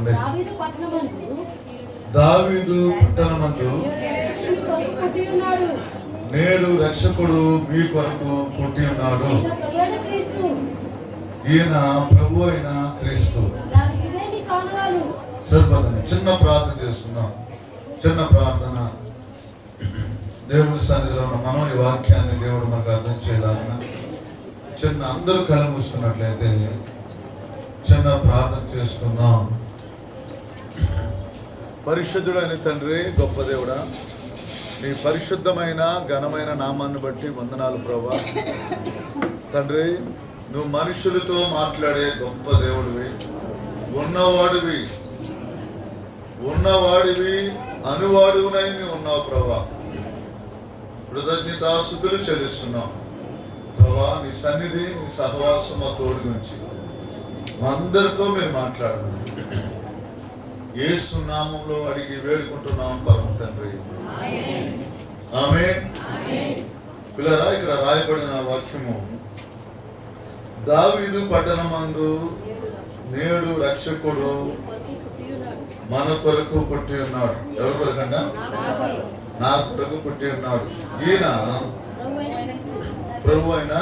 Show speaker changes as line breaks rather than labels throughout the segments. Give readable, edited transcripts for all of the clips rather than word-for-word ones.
చదవండి. దావీదు పట్టణమందు నేడు రక్షకుడు మీ కొరకు పుట్టి ఉన్నాడు. ఈయన ప్రభు అయిన క్రీస్తు. సరిపోతుంది. చిన్న ప్రార్థన చేసుకుందాం. చిన్న ప్రార్థన. దేవుడి సన్నిధిలో ఉన్న మనం ఈ వాక్యాన్ని దేవుడు మనకు అర్థం చేయాలన్నా చిన్న అందరూ కళ్ళు మూసుకున్నట్లయితే చిన్న ప్రార్థన చేసుకుందాం. పరిశుద్ధుడైన తండ్రి, గొప్ప దేవుడా, నీ పరిశుద్ధమైన ఘనమైన నామాన్ని బట్టి వందనాలు ప్రభువా. తండ్రి, నువ్వు మనుషులతో మాట్లాడే గొప్ప దేవుడివి, ఉన్నవాడివి అనువాడునై ఉన్నావు ప్రభువా. కృతజ్ఞతాస్తుతులు చెల్లిస్తున్నాం ప్రభువా. నీ సన్నిధి, నీ సహవాసం మా తోడు నుంచి మా అందరితో మీరు మాట్లాడండి. యేసు నామములో అడిగి వేడుకుంటున్నాం పరమ తండ్రి, ఆమేన్. పిల్లరా, ఇక్కడ రాయబడిన వాక్యము, దావీదు పట్టణమందు నేడు రక్షకుడు మన కొరకు పుట్టి ఉన్నాడు. ఎవరి కొరకన్నా? నా కొరకు పుట్టి ఉన్నాడు. ఈయన ప్రభు అయిన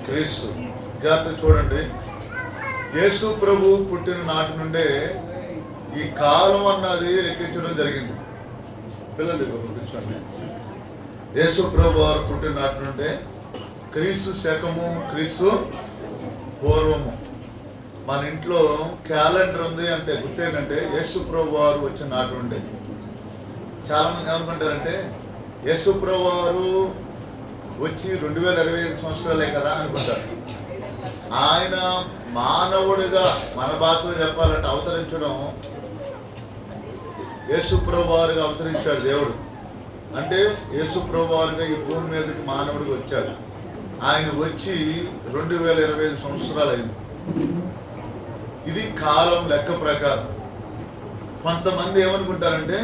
క్రీస్తు. జాగ్రత్త చూడండి. యేసు ప్రభు పుట్టిన నాటి నుండే ఈ కాలం అన్నది లెక్కించడం జరిగింది. పిల్లలు కూర్చోండి. యేసు ప్రభు వారు పుట్టిన నాటి నుండే క్రీస్తు శకము, క్రీస్తు పూర్వము. మన ఇంట్లో క్యాలెండర్ ఉంది అంటే గుర్తేంటంటే యేసు ప్రభు వారు వచ్చిన నాటి నుండే. చాలా మంది ఏమనుకుంటారంటే యేసు ప్రభు వారు వచ్చి 2025 సంవత్సరాలే కదా అనుకుంటారు. ఆయన మానవుడిగా, మన భాషలో చెప్పాలంటే అవతరించడం, యేసు ప్రభు వారుగా అవతరించాడు దేవుడు. అంటే యేసు ప్రభు వారుగా ఈ భూమి మీదకి మానవుడిగా వచ్చాడు. ఆయన వచ్చి 2025 సంవత్సరాలు అయింది. ఇది కాలం లెక్క ప్రకారం. కొంతమంది ఏమనుకుంటారంటే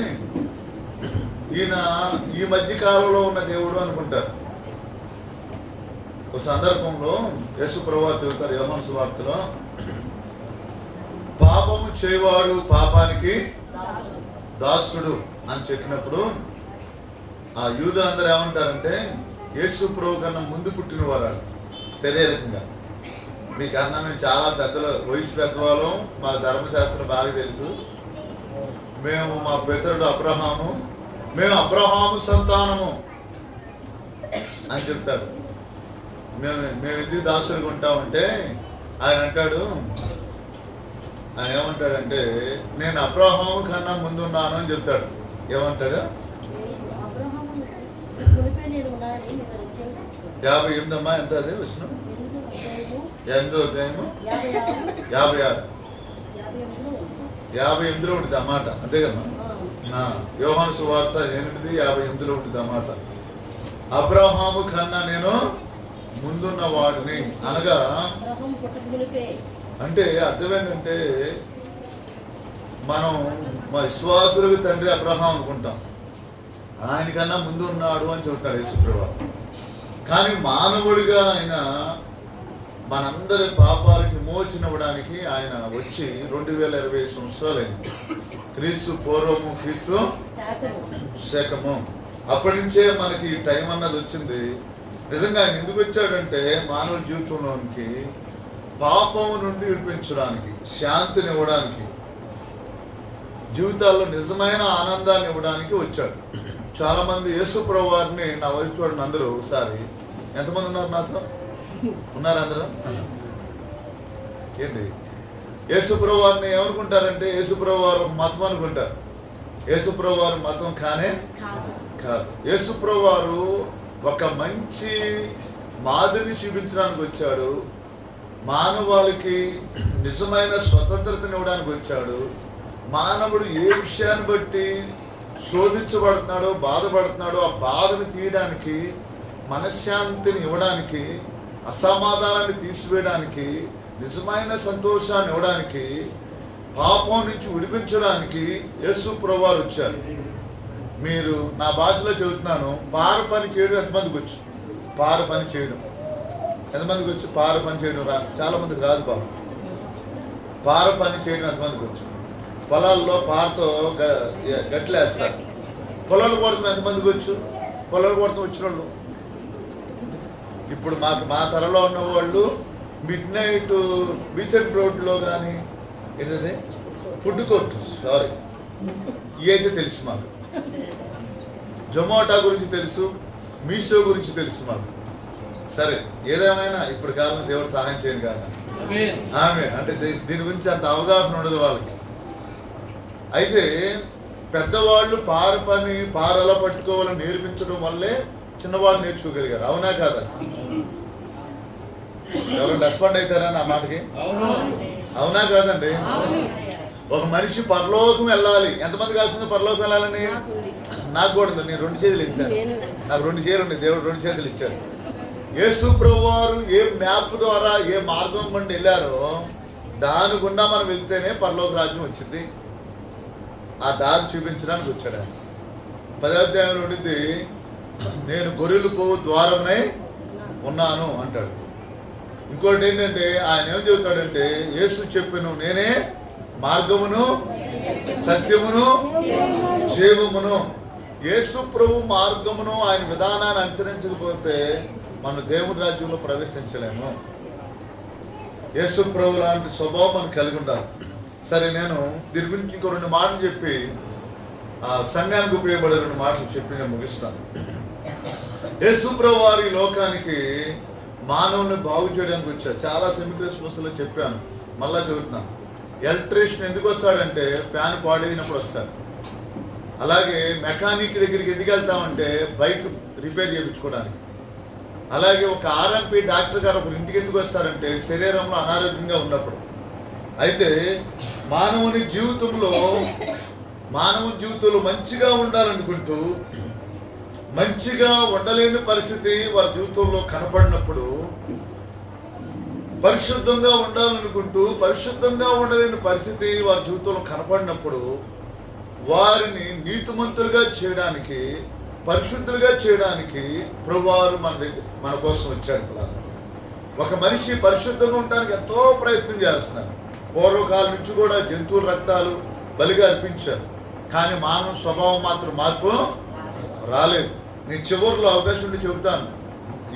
ఈయన ఈ మధ్య కాలంలో ఉన్న దేవుడు అనుకుంటారు. ఒక సందర్భంలో యేసు ప్రభువు చెబుతారు యోహాను సువార్తలో, పాపము చేయవాడు పాపానికి దాసుడు అని చెప్పినప్పుడు ఆ యూదులందరూ ఏమంటారంటే యేసు ప్రభు కన్నా ముందు పుట్టిన వారు శరీరకంగా. మీకన్నా మేము చాలా పెద్దలు, వయసు పెద్దవాళ్ళం, మా ధర్మశాస్త్రం బాగా తెలుసు. మేము మా పితరుడు అబ్రహాము, మేము అబ్రహాము సంతానము అని చెప్తారు. మేము ఎందుకు దాసులుగా ఉంటామంటే ఆయన అంటాడు, ఆయన ఏమంటాడంటే నేను అబ్రహాము కన్నా ముందున్నాను అని చెప్తాడు. ఏమంటాడు? 58 అమ్మా, ఎంత అది విష్ణు? 8వ అధ్యాయము 58లో ఉంటుంది అన్నమాట. అంతే కదమ్మా? యోహాను సువార్త 8:58లో ఉంటుంది అన్నమాట. అబ్రహాము కన్నా నేను ముందున్న వాడిని అనగా, అంటే అర్థం ఏంటంటే మనం మా విశ్వాసులకు తండ్రి అబ్రహాం అనుకుంటాం, ఆయనకన్నా ముందు ఉన్నాడు అని చెబుతారు యేసుప్రభు. కానీ మానవుడిగా ఆయన మనందరి పాపాలకు విమోచన ఇవ్వడానికి ఆయన వచ్చి 2025 సంవత్సరాలైంది. క్రీస్తు పూర్వము, క్రీస్తు శకము. అప్పటి నుంచే మనకి టైం అన్నది వచ్చింది. నిజంగా ఆయన ఎందుకు వచ్చాడంటే మానవ జీవితంలోనికి పాపము నుండి విడిపించడానికి, శాంతిని ఇవ్వడానికి, జీవితాల్లో నిజమైన ఆనందాన్ని ఇవ్వడానికి వచ్చాడు. చాలా మంది యేసు ప్రభు వారిని నా వైపు చూడండి అందరూ ఒకసారి. ఎంతమంది ఉన్నారు నాతో? ఉన్నారు అందరూ? ఏంటి యేసు ప్రభు వారిని ఏమనుకుంటారంటే యేసు ప్రభు వారు మతం అనుకుంటారు. యేసు ప్రభు వారు మతం కానే కాదు. యేసు ప్రభు వారు ఒక మంచి మాదిరిని చూపించడానికి వచ్చాడు. మానవాళికి నిజమైన స్వతంత్రతను ఇవ్వడానికి వచ్చాడు. మానవుడు ఏ విషయాన్ని బట్టి శోధించబడుతున్నాడో, బాధపడుతున్నాడో ఆ బాధను తీయడానికి, మనశ్శాంతిని ఇవ్వడానికి, అసమాధానాన్ని తీసివేయడానికి, నిజమైన సంతోషాన్ని ఇవ్వడానికి, పాపం నుంచి విడిపించడానికి యేసు ప్రభువారు వచ్చారు. మీరు నా భాషలో చెబుతున్నాను, పార పని చేయడం ఎంతమందికి వచ్చు? పార పని చేయడం ఎంతమందికి వచ్చు? పార పని చేయడం చాలా మందికి రాదు బాబు. పార పని చేయడం ఎంతమందికి వచ్చు? పొలాల్లో పారతో గట్లేస్తారు. పొలాలు కొడతాం ఎంతమందికి వచ్చు? పొలాలు కొడతాం వచ్చిన వాళ్ళు. ఇప్పుడు మా తరలో ఉన్న వాళ్ళు మిడ్ నైట్ బీసెంట్ రోడ్లో కానీ ఏంటది ఫుడ్ కోర్టు, సారీ, ఇవైతే తెలుసు మాకు. జొమాటో గురించి తెలుసు, మీషో గురించి తెలుసు మాకు. సరే, ఏదేమైనా ఇప్పుడు కాలం దేవుడు సహాయం చేయను కాదు. ఆమె అంటే దీని గురించి అంత అవగాహన ఉండదు వాళ్ళకి. అయితే పెద్దవాళ్ళు పార ఎలా పట్టుకోవాలని నేర్పించడం వల్లే చిన్నవాళ్ళు నేర్చుకోగలిగారు. అవునా కాదా? ఎవరు రెస్పాండ్ అవుతారా నా మాటకి? అవునా కాదండి? ఒక మనిషి పరలోకం వెళ్ళాలి. ఎంతమంది కాస్తుంది పరలోకం వెళ్ళాలని? నాకు కూడా నేను 2 చేతులు ఇచ్చాను. నాకు 2 చేతులు ఉన్నాయి, దేవుడు 2 చేతులు ఇచ్చాడు. యేసు ప్రభువు వారు ఏ మ్యాప్ ద్వారా ఏ మార్గం గుండా వెళ్ళారో దాని గుండా మనం వెళ్తేనే పరలోక రాజ్యం వచ్చింది. ఆ దారి చూపించడానికి వచ్చాడు ఆయన. 10వ అధ్యాయంలో ఉండింది, నేను గొర్రెలకు ద్వారమై ఉన్నాను అంటాడు. ఇంకోటి ఏంటంటే ఆయన ఏం చెబుతాడంటే, యేసు చెప్పాను నేనే మార్గమును సత్యమును జీవమును. యేసు ప్రభు మార్గమును ఆయన విధానాన్ని అనుసరించకపోతే మనం దేవుని రాజ్యంలో ప్రవేశించలేము. యేసు ప్రభు లాంటి స్వభావం మనం కలిగి ఉండాలి. సరే, నేను దీని గురించి ఇంకో 2 మాటలు చెప్పి సంఘానికి ఉపయోగపడే 2 మాటలు చెప్పి నేను ముగిస్తాను. యేసు ప్రభు వారి లోకానికి మానవుల్ని బాగు చేయడానికి వచ్చారు. చాలా సెమిక్రేస్ పుస్తకంలో చెప్పాను, మళ్ళా చదువుతున్నాను. ఎలక్ట్రీషియన్ ఎందుకు వస్తాడంటే ఫ్యాన్ పాడైనప్పుడు వస్తాడు. అలాగే మెకానిక్ దగ్గరికి ఎందుకు వెళ్తామంటే బైక్ రిపేర్ చేయించుకోవడానికి. అలాగే ఒక ఆర్ఎంపీ డాక్టర్ గారు ఒకరి ఇంటికి ఎందుకు వస్తారంటే శరీరంలో అనారోగ్యంగా ఉన్నప్పుడు. అయితే మానవుని జీవితంలో మంచిగా ఉండాలనుకుంటూ మంచిగా ఉండలేని పరిస్థితి వారి జీవితంలో కనపడినప్పుడు, పరిశుద్ధంగా ఉండాలనుకుంటూ పరిశుద్ధంగా ఉండలేని పరిస్థితి వారి జీవితంలో కనపడినప్పుడు వారిని నీతిమంతులుగా చేయడానికి, పరిశుద్ధులుగా చేయడానికి ప్రభువారు మన కోసం వచ్చారు. ఒక మనిషి పరిశుద్ధంగా ఉండడానికి ఎంతో ప్రయత్నం చేస్తున్నారు. పూర్వకాలం నుంచి కూడా జంతువుల రక్తాలు బలిగా అర్పించారు, కానీ మానవ స్వభావం మాత్రం మార్పు రాలేదు. నేను చివరిలో అవకాశం ఉండి చెబుతాను.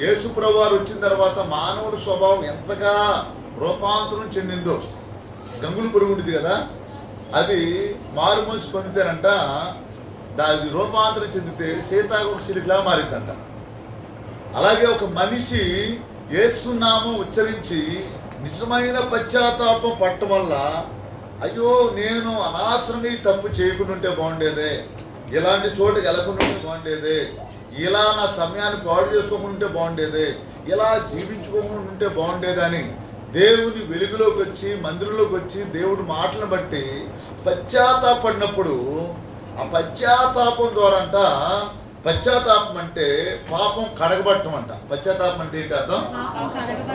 యేసు ప్రభువారు వచ్చిన తర్వాత మానవుడి స్వభావం ఎంతగా రూపాంతరం చెందిందో. గంగులు పురుగు ఉంటుంది కదా, అది మారుమూసి పొందితేనంట దాని రూపాంతరం చెందితే సీతాకోకచిలుకలా మారిందంట. అలాగే ఒక మనిషి యేసు నామం ఉచ్చరించి నిజమైన పశ్చాత్తాపం పట్టడం వల్ల, అయ్యో నేను అనవసరంగా ఈ తప్పు చేయకుండా ఉంటే బాగుండేదే, ఇలాంటి చోటుకి వెళ్ళకుండా ఉంటే బాగుండేదే, ఇలా నా సమయాన్ని పాడు చేసుకోకుండా ఉంటే బాగుండేదే, ఇలా జీవించుకోకుండా ఉంటే బాగుండేదని దేవుని వెలుగులోకి వచ్చి మందిరంలోకి వచ్చి దేవుడి మాటలను బట్టి పశ్చాత్తాపడినప్పుడు, ఆ పశ్చాత్తాపం ద్వారా అంట, పశ్చాత్తాపం అంటే పాపం కడగబట్టం అంట. పశ్చాత్తాపం అంటే ఏంటి అర్థం?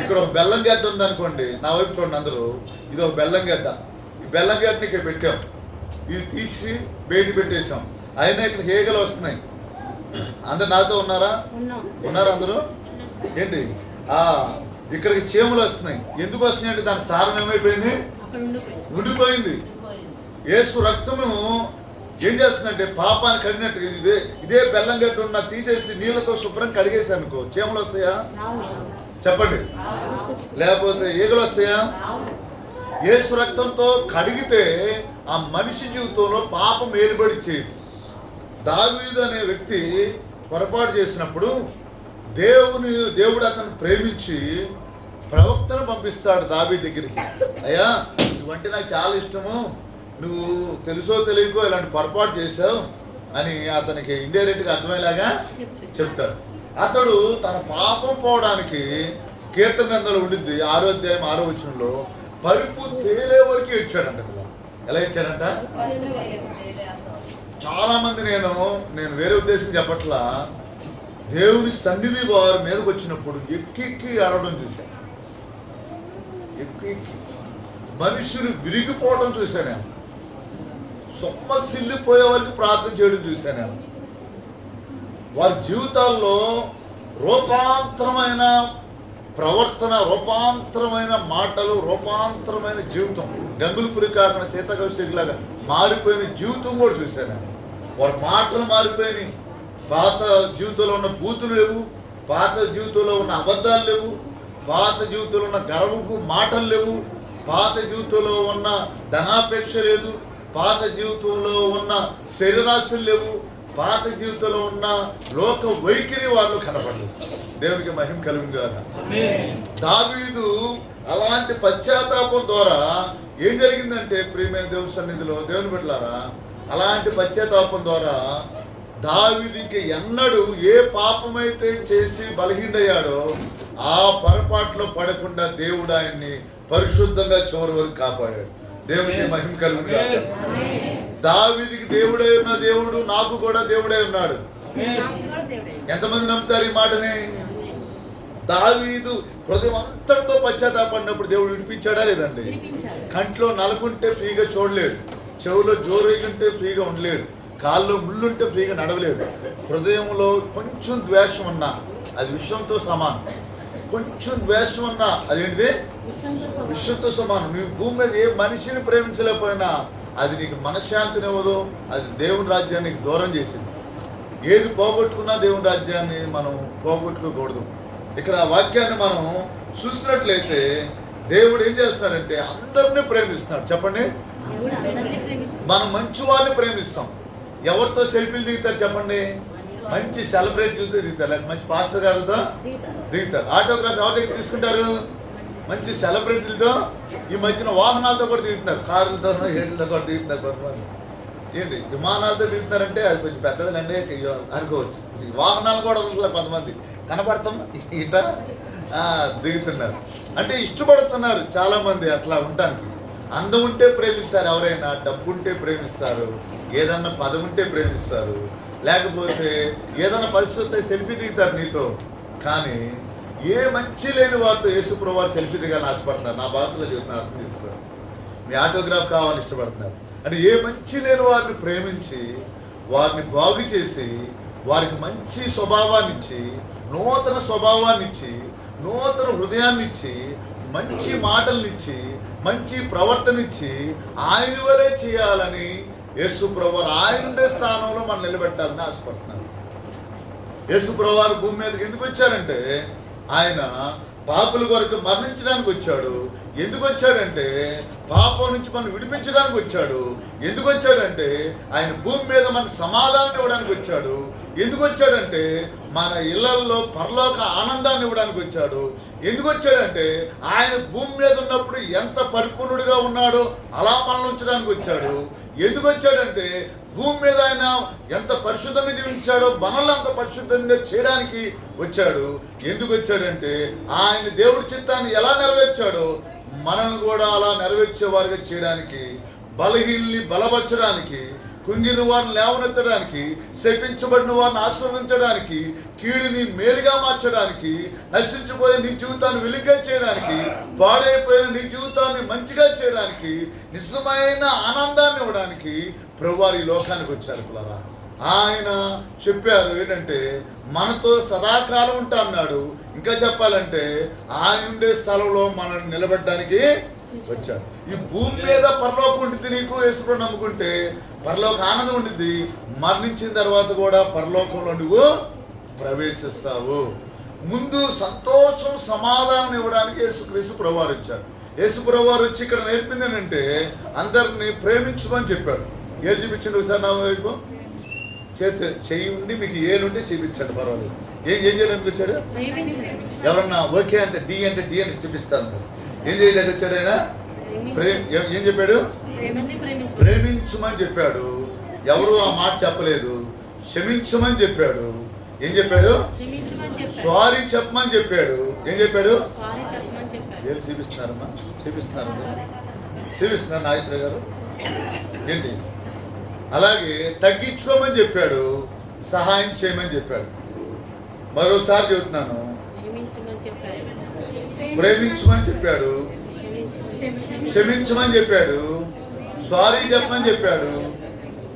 ఇక్కడ ఒక బెల్లం గడ్డ ఉందనుకోండి, నా వైపు చూడండి అందరూ, ఇది ఒక బెల్లం గడ్డ. ఈ బెల్లం గడ్డని ఇక్కడ పెట్టాం, ఇది తీసి బయట పెట్టేసాం, అయినా ఇక్కడ హేగలు వస్తున్నాయి. అందరు నాతో ఉన్నారా? అందరూ? ఏంటి ఇక్కడికి చీమలు వస్తున్నాయి. ఎందుకు వస్తున్నాయి అంటే దాని సారం ఏమైపోయింది? ఉండిపోయింది. యేసు రక్తము ఏం చేస్తుందంటే పాపాన్ని కడిగినట్టు. ఇదే బెల్లం గడ్డ ఉన్న తీసేసి నీళ్ళతో శుభ్రం కడిగేసి అనుకో, చీమలు వస్తాయా? చెప్పండి. లేకపోతే ఈగలు వస్తాయా? యేసు రక్తంతో కడిగితే ఆ మనిషి జీవితంలో పాపం ఏలుబడి చేయదు. దావీదు అనే వ్యక్తి పొరపాటు చేసినప్పుడు దేవుడు అతను ప్రేమించి ప్రవక్తను పంపిస్తాడు దావీదు దగ్గరికి. అయ్యా, నువ్వంటే నాకు చాలా ఇష్టము, నువ్వు తెలుసో తెలియకో ఇలాంటి పొరపాటు చేసావు అని అతనికి ఇండైరెక్ట్గా అర్థమయ్యేలాగా చెప్తాడు. అతడు తన పాపం పోవడానికి కీర్తన గ్రంథంలో ఉండింది 6వ అధ్యాయం 6వ వచనంలో పరుపు తేలే వరకు ఇచ్చాడంట. ఎలా ఇచ్చాడంట? చాలా మంది నేను వేరే ఉద్దేశం చెప్పట్లా, దేవుని సన్నిధి వారి మీదకి వచ్చినప్పుడు ఎక్కి ఆడడం చూశాను. ఎక్కి మనుషులు విరిగిపోవడం చూశాను. సొమ్మసిల్లిపోయే వరకు ప్రార్థన చేయడం చూశాను. వారి జీవితాల్లో రూపాంతరమైన ప్రవర్తన, రూపాంతరమైన మాటలు, రూపాంతరమైన జీవితం, గంగులపురి కాకుండా సీతాకౌశికులాగా మారిపోయిన జీవితం కూడా చూశాను. వారి మాటలు మారిపోయినాయి. పాత జీవితంలో ఉన్న బూతులు లేవు, పాత జీవితంలో ఉన్న అబద్ధాలు లేవు, పాత జీవితంలో ఉన్న గర్వపు మాటలు లేవు, పాత జీవితంలో ఉన్న ధనాపేక్ష లేదు, పాత జీవితంలో ఉన్న శరీరాశలు లేవు, పాత జీవితంలో ఉన్న లోక వైఖరి వాళ్ళు కనపడలేదు. దేవునికి మహిమ కలుగును గాక. దావీదు అలాంటి పశ్చాత్తాపం ద్వారా ఏం జరిగిందంటే, ప్రియమైన దేవుని సన్నిధిలో దేవుని బిడ్డలారా, అలాంటి పశ్చాత్తాపం ద్వారా దావీదుకి ఎన్నడూ ఏ పాపమైతే చేసి బలహీనయ్యాడో ఆ పొరపాట్లో పడకుండా దేవుడు ఆయన్ని పరిశుద్ధంగా చివరి వరకు కాపాడాడు. దేవునికి మహిమ కలుగును గాక. దావీదుకి దేవుడై ఉన్న దేవుడు నాకు కూడా దేవుడై ఉన్నాడు. ఎంతమంది నమ్ముతారు ఈ మాటని? దావీదు హృదయం అంతటితో పశ్చాత్తాపడినప్పుడు దేవుడు విడిపించాడా లేదండి? కంట్లో నలుగుంటే ఫ్రీగా చూడలేడు, చెవులో జోరేగుంటే ఫ్రీగా ఉండలేడు, కాల్లో ముళ్ళుంటే ఫ్రీగా నడవలేడు. హృదయంలో కొంచెం ద్వేషం ఉన్నా అది విషయంతో సమానం. కొంచెం ద్వేషం ఉన్నా అదేంటిది? విషయంతో సమానం. నువ్వు భూమి మీద ఏ మనిషిని ప్రేమించలేకపోయినా అది నీకు మనశ్శాంతినివ్వదు, అది దేవుని రాజ్యానికి దూరం చేసింది. ఏది పోగొట్టుకున్నా దేవుని రాజ్యాన్ని మనం పోగొట్టుకోకూడదు. ఇక్కడ వాక్యాన్ని మనం చూసినట్లయితే దేవుడు ఏం చేస్తాడంటే అందరినీ ప్రేమిస్తున్నాడు. చెప్పండి, మనం మంచి వాళ్ళని ప్రేమిస్తాం. ఎవరితో సెల్ఫీలు దిగుతారు చెప్పండి? మంచి సెలబ్రిటీలతో దిగుతారు, లేకపోతే మంచి పాస్టర్ గారితో దిగుతారు. ఆటోగ్రాఫ్ ఎవరికి తీసుకుంటారు? మంచి సెలబ్రిటీలతో. ఈ మధ్యన వాహనాలతో కూడా దిగుతున్నారు, కారులతో, ఏళ్ళతో కూడా దిగుతున్నారు. కొంతమంది ఏంటి విమానాలతో దిగుతున్నారంటే అది కొంచెం పెద్దదండి అనుకోవచ్చు. ఈ వాహనాలు కూడా ఉంటున్నారు, కొంతమంది కనపడతాం ఇట దిగుతున్నారు. అంటే ఇష్టపడుతున్నారు చాలా మంది అట్లా ఉండటానికి. అందం ఉంటే ప్రేమిస్తారు ఎవరైనా, డబ్బు ఉంటే ప్రేమిస్తారు, ఏదన్నా పదవి ఉంటే ప్రేమిస్తారు, లేకపోతే ఏదన్నా పరిస్థితి సెల్ఫీ దిగుతారు నీతో. కానీ ఏ మంచి లేని వారితో యేసుప్రభువు వారు సెల్ఫీ దిగాలని ఆశపడుతున్నారు. నా భాషలో చెబుతున్నారు, అర్థం చేసుకోండి. మీ ఆటోగ్రాఫ్ కావాలని ఇష్టపడుతున్నారు. అంటే ఏ మంచి లేని వారిని ప్రేమించి వారిని బాగు చేసి వారికి మంచి స్వభావాన్ని ఇచ్చి, నూతన స్వభావాన్ని ఇచ్చి, నూతన హృదయాన్ని ఇచ్చి, మంచి మాటలనిచ్చి, మంచి ప్రవర్తన ఇచ్చి ఆయన వలే చేయాలని యేసుప్రభువు ఆయన ఉండే స్థానంలో మనం నిలబెట్టాలని ఆశపడుతున్నాను. యేసుప్రభువు వారు భూమి మీదకి ఎందుకు వచ్చారంటే ఆయన పాపుల కొరకు మరణించడానికి వచ్చాడు. ఎందుకు వచ్చాడంటే పాపం నుంచి మనం విడిపించడానికి వచ్చాడు. ఎందుకు వచ్చాడంటే ఆయన భూమి మీద మనకు సమాధానం ఇవ్వడానికి వచ్చాడు. ఎందుకు వచ్చాడంటే మన ఇళ్లల్లో పరలోక ఆనందాన్ని ఇవ్వడానికి వచ్చాడు. ఎందుకు వచ్చాడంటే ఆయన భూమి మీద ఉన్నప్పుడు ఎంత పరిపూర్ణుడిగా ఉన్నాడో అలా మనల్ని ఉంచడానికి వచ్చాడు. ఎందుకు వచ్చాడంటే భూమి మీద ఆయన ఎంత పరిశుద్ధంగా జీవించాడో మనల్ని అంత పరిశుద్ధంగా చేయడానికి వచ్చాడు. ఎందుకు వచ్చాడంటే ఆయన దేవుడి చిత్తాన్ని ఎలా నెరవేర్చాడో మనల్ని కూడా అలా నెరవేర్చే వారిగా చేయడానికి, బలహీనల్ని బలపరచడానికి, కుంగిన వారిని లేవనెత్తడానికి, శపించబడిన వారిని ఆశీర్వదించడానికి, కీడుని మేలుగా మార్చడానికి, నశించిపోయే నీ జీవితాన్ని వెలుగుగా చేయడానికి, పాడైపోయిన నీ జీవితాన్ని మంచిగా చేయడానికి, నిజమైన ఆనందాన్ని ఇవ్వడానికి ప్రభువారు ఈ లోకానికి వచ్చారు. పిల్లరా, ఆయన చెప్పారు ఏంటంటే మనతో సదాకాలం ఉంటా అన్నాడు. ఇంకా చెప్పాలంటే ఆయన ఉండే స్థలంలో మనల్ని నిలబెట్టడానికి వచ్చాడు. ఈ భూమి మీద పరలోకం ఉంటుంది. నీకు యేసుప్రభువుని నమ్ముకుంటే పరలోక ఆనందం ఉంటుంది. మరణించిన తర్వాత కూడా పరలోకంలో నువ్వు ప్రవేశిస్తావు. ముందు సంతోషం సమాధానం ఇవ్వడానికి యేసుక్రీస్తు ప్రభువారు వచ్చారు. యేసుప్రభువు వారు వచ్చి ఇక్కడ నేర్పింది ఏంటంటే అందరిని ప్రేమించమని చెప్పాడు. ఏది చూపించండి ఒకసారి నా వైపు. చెయ్యి ఉండి మీకు ఏలుంటే చూపించండి, పర్వాలేదు. ఏం చేయాలని వచ్చాడు? ఎవరన్నా ఓకే అంటే డి అంటే డి అని చూపిస్తాను. ఏం చేయడానికి వచ్చాడు ఆయన? ఏం చెప్పాడు? ప్రేమించమని చెప్పాడు. ఎవరు ఆ మాట చెప్పలేదు. క్షమించమని చెప్పాడు. ఏం చెప్పాడు? సారీ చెప్పమని చెప్పాడు. ఏం చెప్పాడు? ఏం చూపిస్తున్నారమ్మా? చూపిస్తున్నారు నాగేశ్వర గారు ఏంటి? అలాగే తగ్గించుకోమని చెప్పాడు, సహాయం చేయమని చెప్పాడు. మరోసారి చెబుతున్నాను, ప్రేమించమని చెప్పాడు, క్షమించమని చెప్పాడు, సారీ చెప్పమని చెప్పాడు,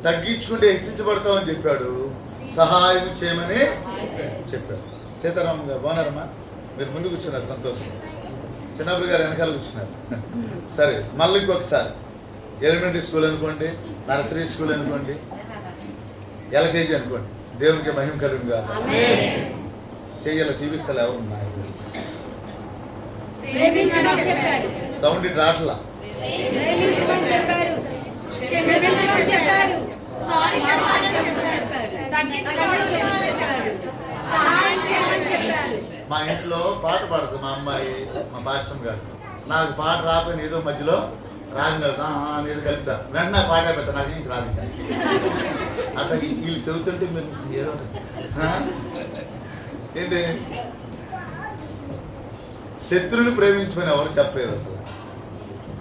తగ్గించుకుంటే హెచ్చించబడతామని చెప్పాడు, సహాయం చేయమని చెప్పాడు. సీతారామ గారు బాగున్నారమ్మా? మీరు ముందు కూర్చున్నారు, సంతోషం. చిన్నప్పుడు గారు వెనకాల కూర్చున్నారు. సరే, మళ్ళీ ఇంకొకసారి ఎలిమెంటరీ స్కూల్ అనుకోండి, నర్సరీ స్కూల్ అనుకోండి, ఎల్కేజీ అనుకోండి. దేవునికి మహిమ కలుగుగా చెయ్యాలి. చూపిస్తలే ఎవరు ఉన్నారు? సౌండ్ ఇటు రాట్లా. మా ఇంట్లో పాట పాడుతుంది మా అమ్మాయి, మా పాస్టర్ గారు. నాకు పాట రాకపోయిన ఏదో మధ్యలో రాగం కదా అనేది కలుపుతా, వెంటనే పాట పెడతా, నాకు ఇంక రాదు. అట్లా వీళ్ళు చదువుతుంటే మీరు ఏదో ఏంటి, శత్రువుని ప్రేమించమని ఎవరు చెప్పలేదు అసలు.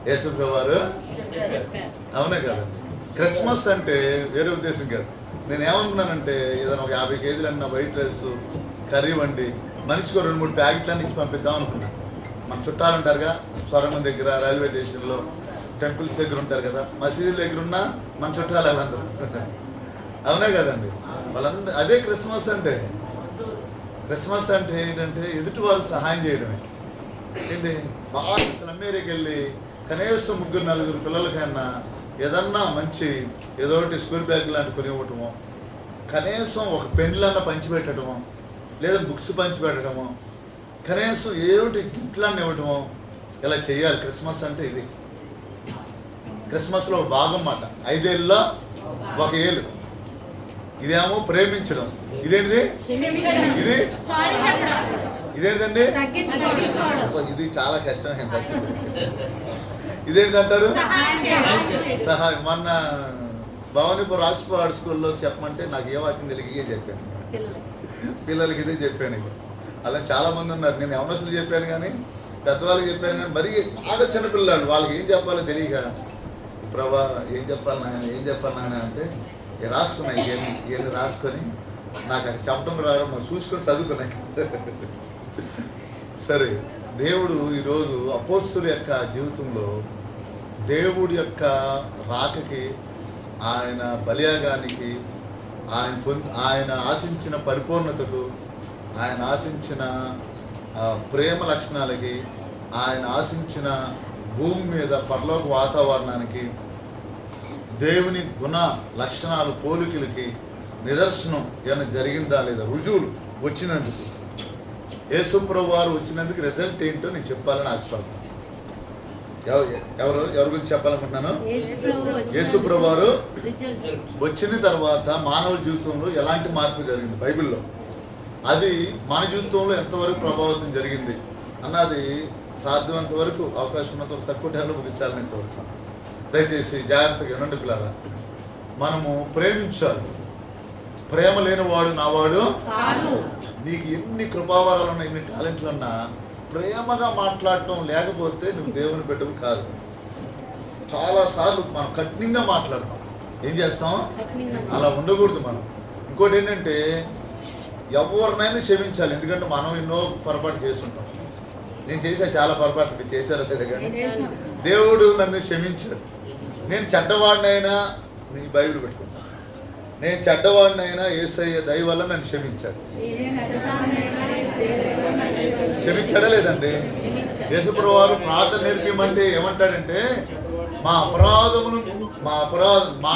యేసు ప్రభువారు అవునే కదండి. క్రిస్మస్ అంటే వేరే ఉద్దేశం కాదు. నేను ఏమనుకున్నానంటే ఏదైనా ఒక 50 కేజీలు అన్న వైట్ రైస్ కర్రీ వండి మనిషికి 2-3 ప్యాకెట్లన్నీ ఇచ్చి పంపిద్దాం అనుకున్నాను. మన చుట్టాలు ఉంటారుగా, స్వరంగం దగ్గర, రైల్వే స్టేషన్లో, టెంపుల్స్ దగ్గర ఉంటారు కదా, మసీదుల దగ్గర ఉన్న మన చుట్టాలు వాళ్ళందరూ అవునే కదండి. వాళ్ళందరూ అదే క్రిస్మస్ అంటే. క్రిస్మస్ అంటే ఏంటంటే ఎదుటి వాళ్ళకి సహాయం చేయడమే. ఏంటి, బాగా స్లమ్ ఏరియాకి వెళ్ళి కనీసం 3-4 పిల్లలకైనా ఏదన్నా మంచి ఏదో ఒకటి స్కూల్ బ్యాగ్ లాంటి కొని ఇవ్వటము, కనీసం ఒక పెన్నులన్నా పంచిపెట్టడము, లేదా బుక్స్ పంచిపెట్టడము, కనీసం ఏమిటి గిఫ్ట్లన్నీ ఇవ్వటము, ఇలా చేయాలి. క్రిస్మస్ అంటే ఇది. క్రిస్మస్లో భాగం మాట. 5 ఏళ్ళలో 1 ఏళ్ళు. ఇదేమో ప్రేమించడం. ఇదేంటిది? ఇది ఇదేంటండి? ఇది చాలా కష్టమైంది. ఇదేంటంటారు? సహాయం. మొన్న భవానీపురం ఆక్స్ఫర్డ్ స్కూల్లో చెప్పమంటే నాకు ఏ వాక్యం తెలియక ఇదే చెప్పాను, పిల్లలకి ఇదే చెప్పాను. అలా చాలా మంది ఉన్నారు. నేను యవనస్తులు చెప్పాను కానీ, పెద్దవాళ్ళకి చెప్పాను కానీ, మరీ బాగా చిన్నపిల్లలు వాళ్ళకి ఏం చెప్పాలో తెలియక, ప్రభా ఏం చెప్పాలి నాయన, ఏం చెప్పాలి నాయన అంటే రాసుకున్నాయి. ఇవన్నీ రాసుకొని నాకు అది చెప్పడం రావడం చూసుకొని చదువుకున్నాయి. సరే, దేవుడు ఈరోజు అపోస్తుల యొక్క జీవితంలో దేవుడి యొక్క రాకకి, ఆయన బలియాగానికి, ఆయన ఆశించిన పరిపూర్ణతకు, ఆయన ఆశించిన ప్రేమ లక్షణాలకి, ఆయన ఆశించిన భూమి మీద పరలోక వాతావరణానికి, దేవుని గుణ లక్షణాలు పోలికలకి నిదర్శనం ఏమైనా జరిగిందా లేదా, రుజువులు వచ్చినందుకు, యేసు ప్రభువారు వచ్చినందుకు రిజల్ట్ ఏంటో నేను చెప్పాలని ఆశపడతాను. ఎవరి గురించి చెప్పాలనుకుంటున్నాను? యేసు ప్రభువారు వచ్చిన తర్వాత మానవ జీవితంలో ఎలాంటి మార్పు జరిగింది బైబిల్లో, అది మన జీవితంలో ఎంతవరకు ప్రభావితం జరిగింది అన్నది సాధ్యమంత వరకు అవకాశం ఉన్నంత తక్కువ టైంలో ముగించాలని నేను చూస్తాను. దయచేసి జాగ్రత్తగా వినండి పిల్లరా. మనము ప్రేమించాలి. ప్రేమ లేనివాడు నావాడు. నీకు ఎన్ని కృపావరాలు ఉన్నా, ఎన్ని టాలెంట్లు ఉన్నా, ప్రేమగా మాట్లాడటం లేకపోతే నువ్వు దేవుని బిడ్డవు కాదు. చాలాసార్లు మనం కఠినంగా మాట్లాడతాం. ఏం చేస్తాం? అలా ఉండకూడదు మనం. ఇంకోటి ఏంటంటే ఎవరినైనా క్షమించాలి. ఎందుకంటే మనం ఎన్నో పొరపాటు చేస్తుంటాం. నేను చేసా చాలా పొరపాటు, మీరు చేశారో తెలియదు కానీ దేవుడు నన్ను క్షమించాడు. నేను చెడ్డవాడినైనా, నీ బైబిల్ పెట్టుకుంటాను, నేను చెడ్డవాడినైనా యేసయ్య దయ వల్ల నన్ను క్షమించాడు. క్షమించాడా లేదండి? యేసుప్రభువు వారు ప్రార్థన నేర్పిమంటే ఏమంటాడంటే, మా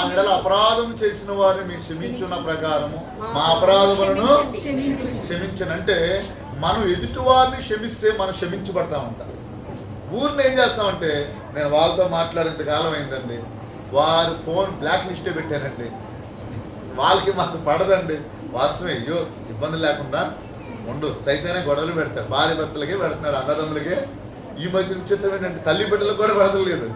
ఎడల అపరాధం చేసిన వారిని మీరు క్షమించున్న ప్రకారము మా అపరాధములను క్షమించనంటే, మనం ఎదుటి వారిని క్షమిస్తే మనం క్షమించబడతా ఉంటాం. ఊరిని ఏం చేస్తామంటే, నేను వాళ్ళతో మాట్లాడేంత కాలం అయిందండి, వారు ఫోన్ బ్లాక్ లిస్టే పెట్టారండి, వాళ్ళకి మాకు పడదండి. వాస్తవే, అయ్యో ఇబ్బంది లేకుండా ఉండు. సైతానే గొడవలు పెడతారు, భార్య భర్తలకే పెడుతున్నారు, అన్నదమ్ములకే. ఈ మధ్య విచిత్రం ఏంటంటే తల్లి బిడ్డలకు కూడా పెడతలేదు.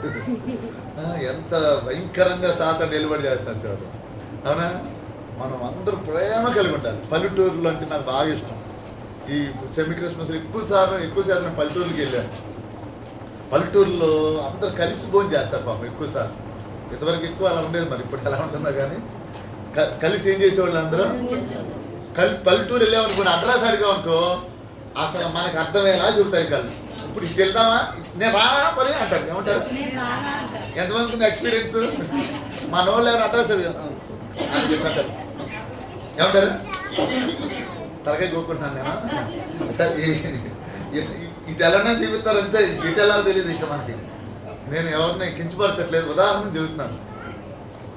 ఎంత భయంకరంగా సాతాను నిలబడి చేస్తాను చూడు. అవునా? మనం అందరూ ప్రేమ కలిగి ఉండాలి. పల్లెటూరులో అంటే నాకు బాగా ఇష్టం. ఈ సెమీ క్రిస్మస్ ఎక్కువ శాతం నేను పల్లెటూరుకి వెళ్ళాను. పల్లెటూరులో అందరు కలిసి భోజనం చేస్తారు పాపం ఎక్కువసార్లు. ఇంతవరకు ఎక్కువ అలా ఉండేది, మరి ఇప్పుడు ఎలా ఉంటుందో కానీ కలిసి ఏం చేసేవాళ్ళు అందరూ. పల్లెటూరు వెళ్ళామనుకోండి, అడ్రస్ అడిగామనుకో అసలు మనకు అర్థమయ్యేలా చూపుతాయి కళ్ళు. ఇప్పుడు ఇటు వెళ్దామా, నేను రానా పని అంటారు. ఏమంటారు? ఎంతమందికి ఉంది ఎక్స్పీరియన్స్? మన వాళ్ళు ఎవరు అడ్రస్ అడిగారు ఏమంటారు? తలకాయ కోరుకుంటున్నాను నేను. సరే, ఇటు వెళ్ళనే జీవితారంతే, ఇటు వెళ్ళాలి తెలియదు ఇక మనకి. నేను ఎవరిని కించపరచట్లేదు, ఉదాహరణ చెబుతున్నాను.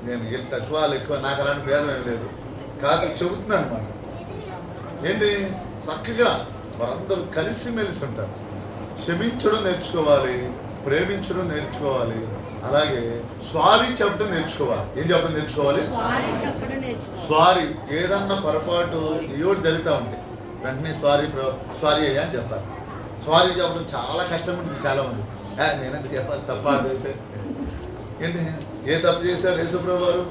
నేను ఎంత తక్కువ ఎక్కువ నాకు అలాంటి భేదం ఏం లేదు కాదు, చెబుతున్నాను మనం. ఏంటి చక్కగా వారందరూ కలిసిమెలిసి ఉంటారు. క్షమించడం నేర్చుకోవాలి, ప్రేమించడం నేర్చుకోవాలి, అలాగే సారీ చెప్పడం నేర్చుకోవాలి. ఏం చెప్పడం నేర్చుకోవాలి? సారీ. ఏదన్నా పొరపాటు ఏడు జరుగుతూ ఉంటే వెంటనే సారీ అయ్యా అని చెప్పాలి. సారీ చెప్పడం చాలా కష్టం ఉంటుంది చాలా మంది. నేనెందుకు చెప్పాలి, తప్ప అయితే ఏంటి, ఏ తప్పు చేశారు యేసుప్రభు వారు?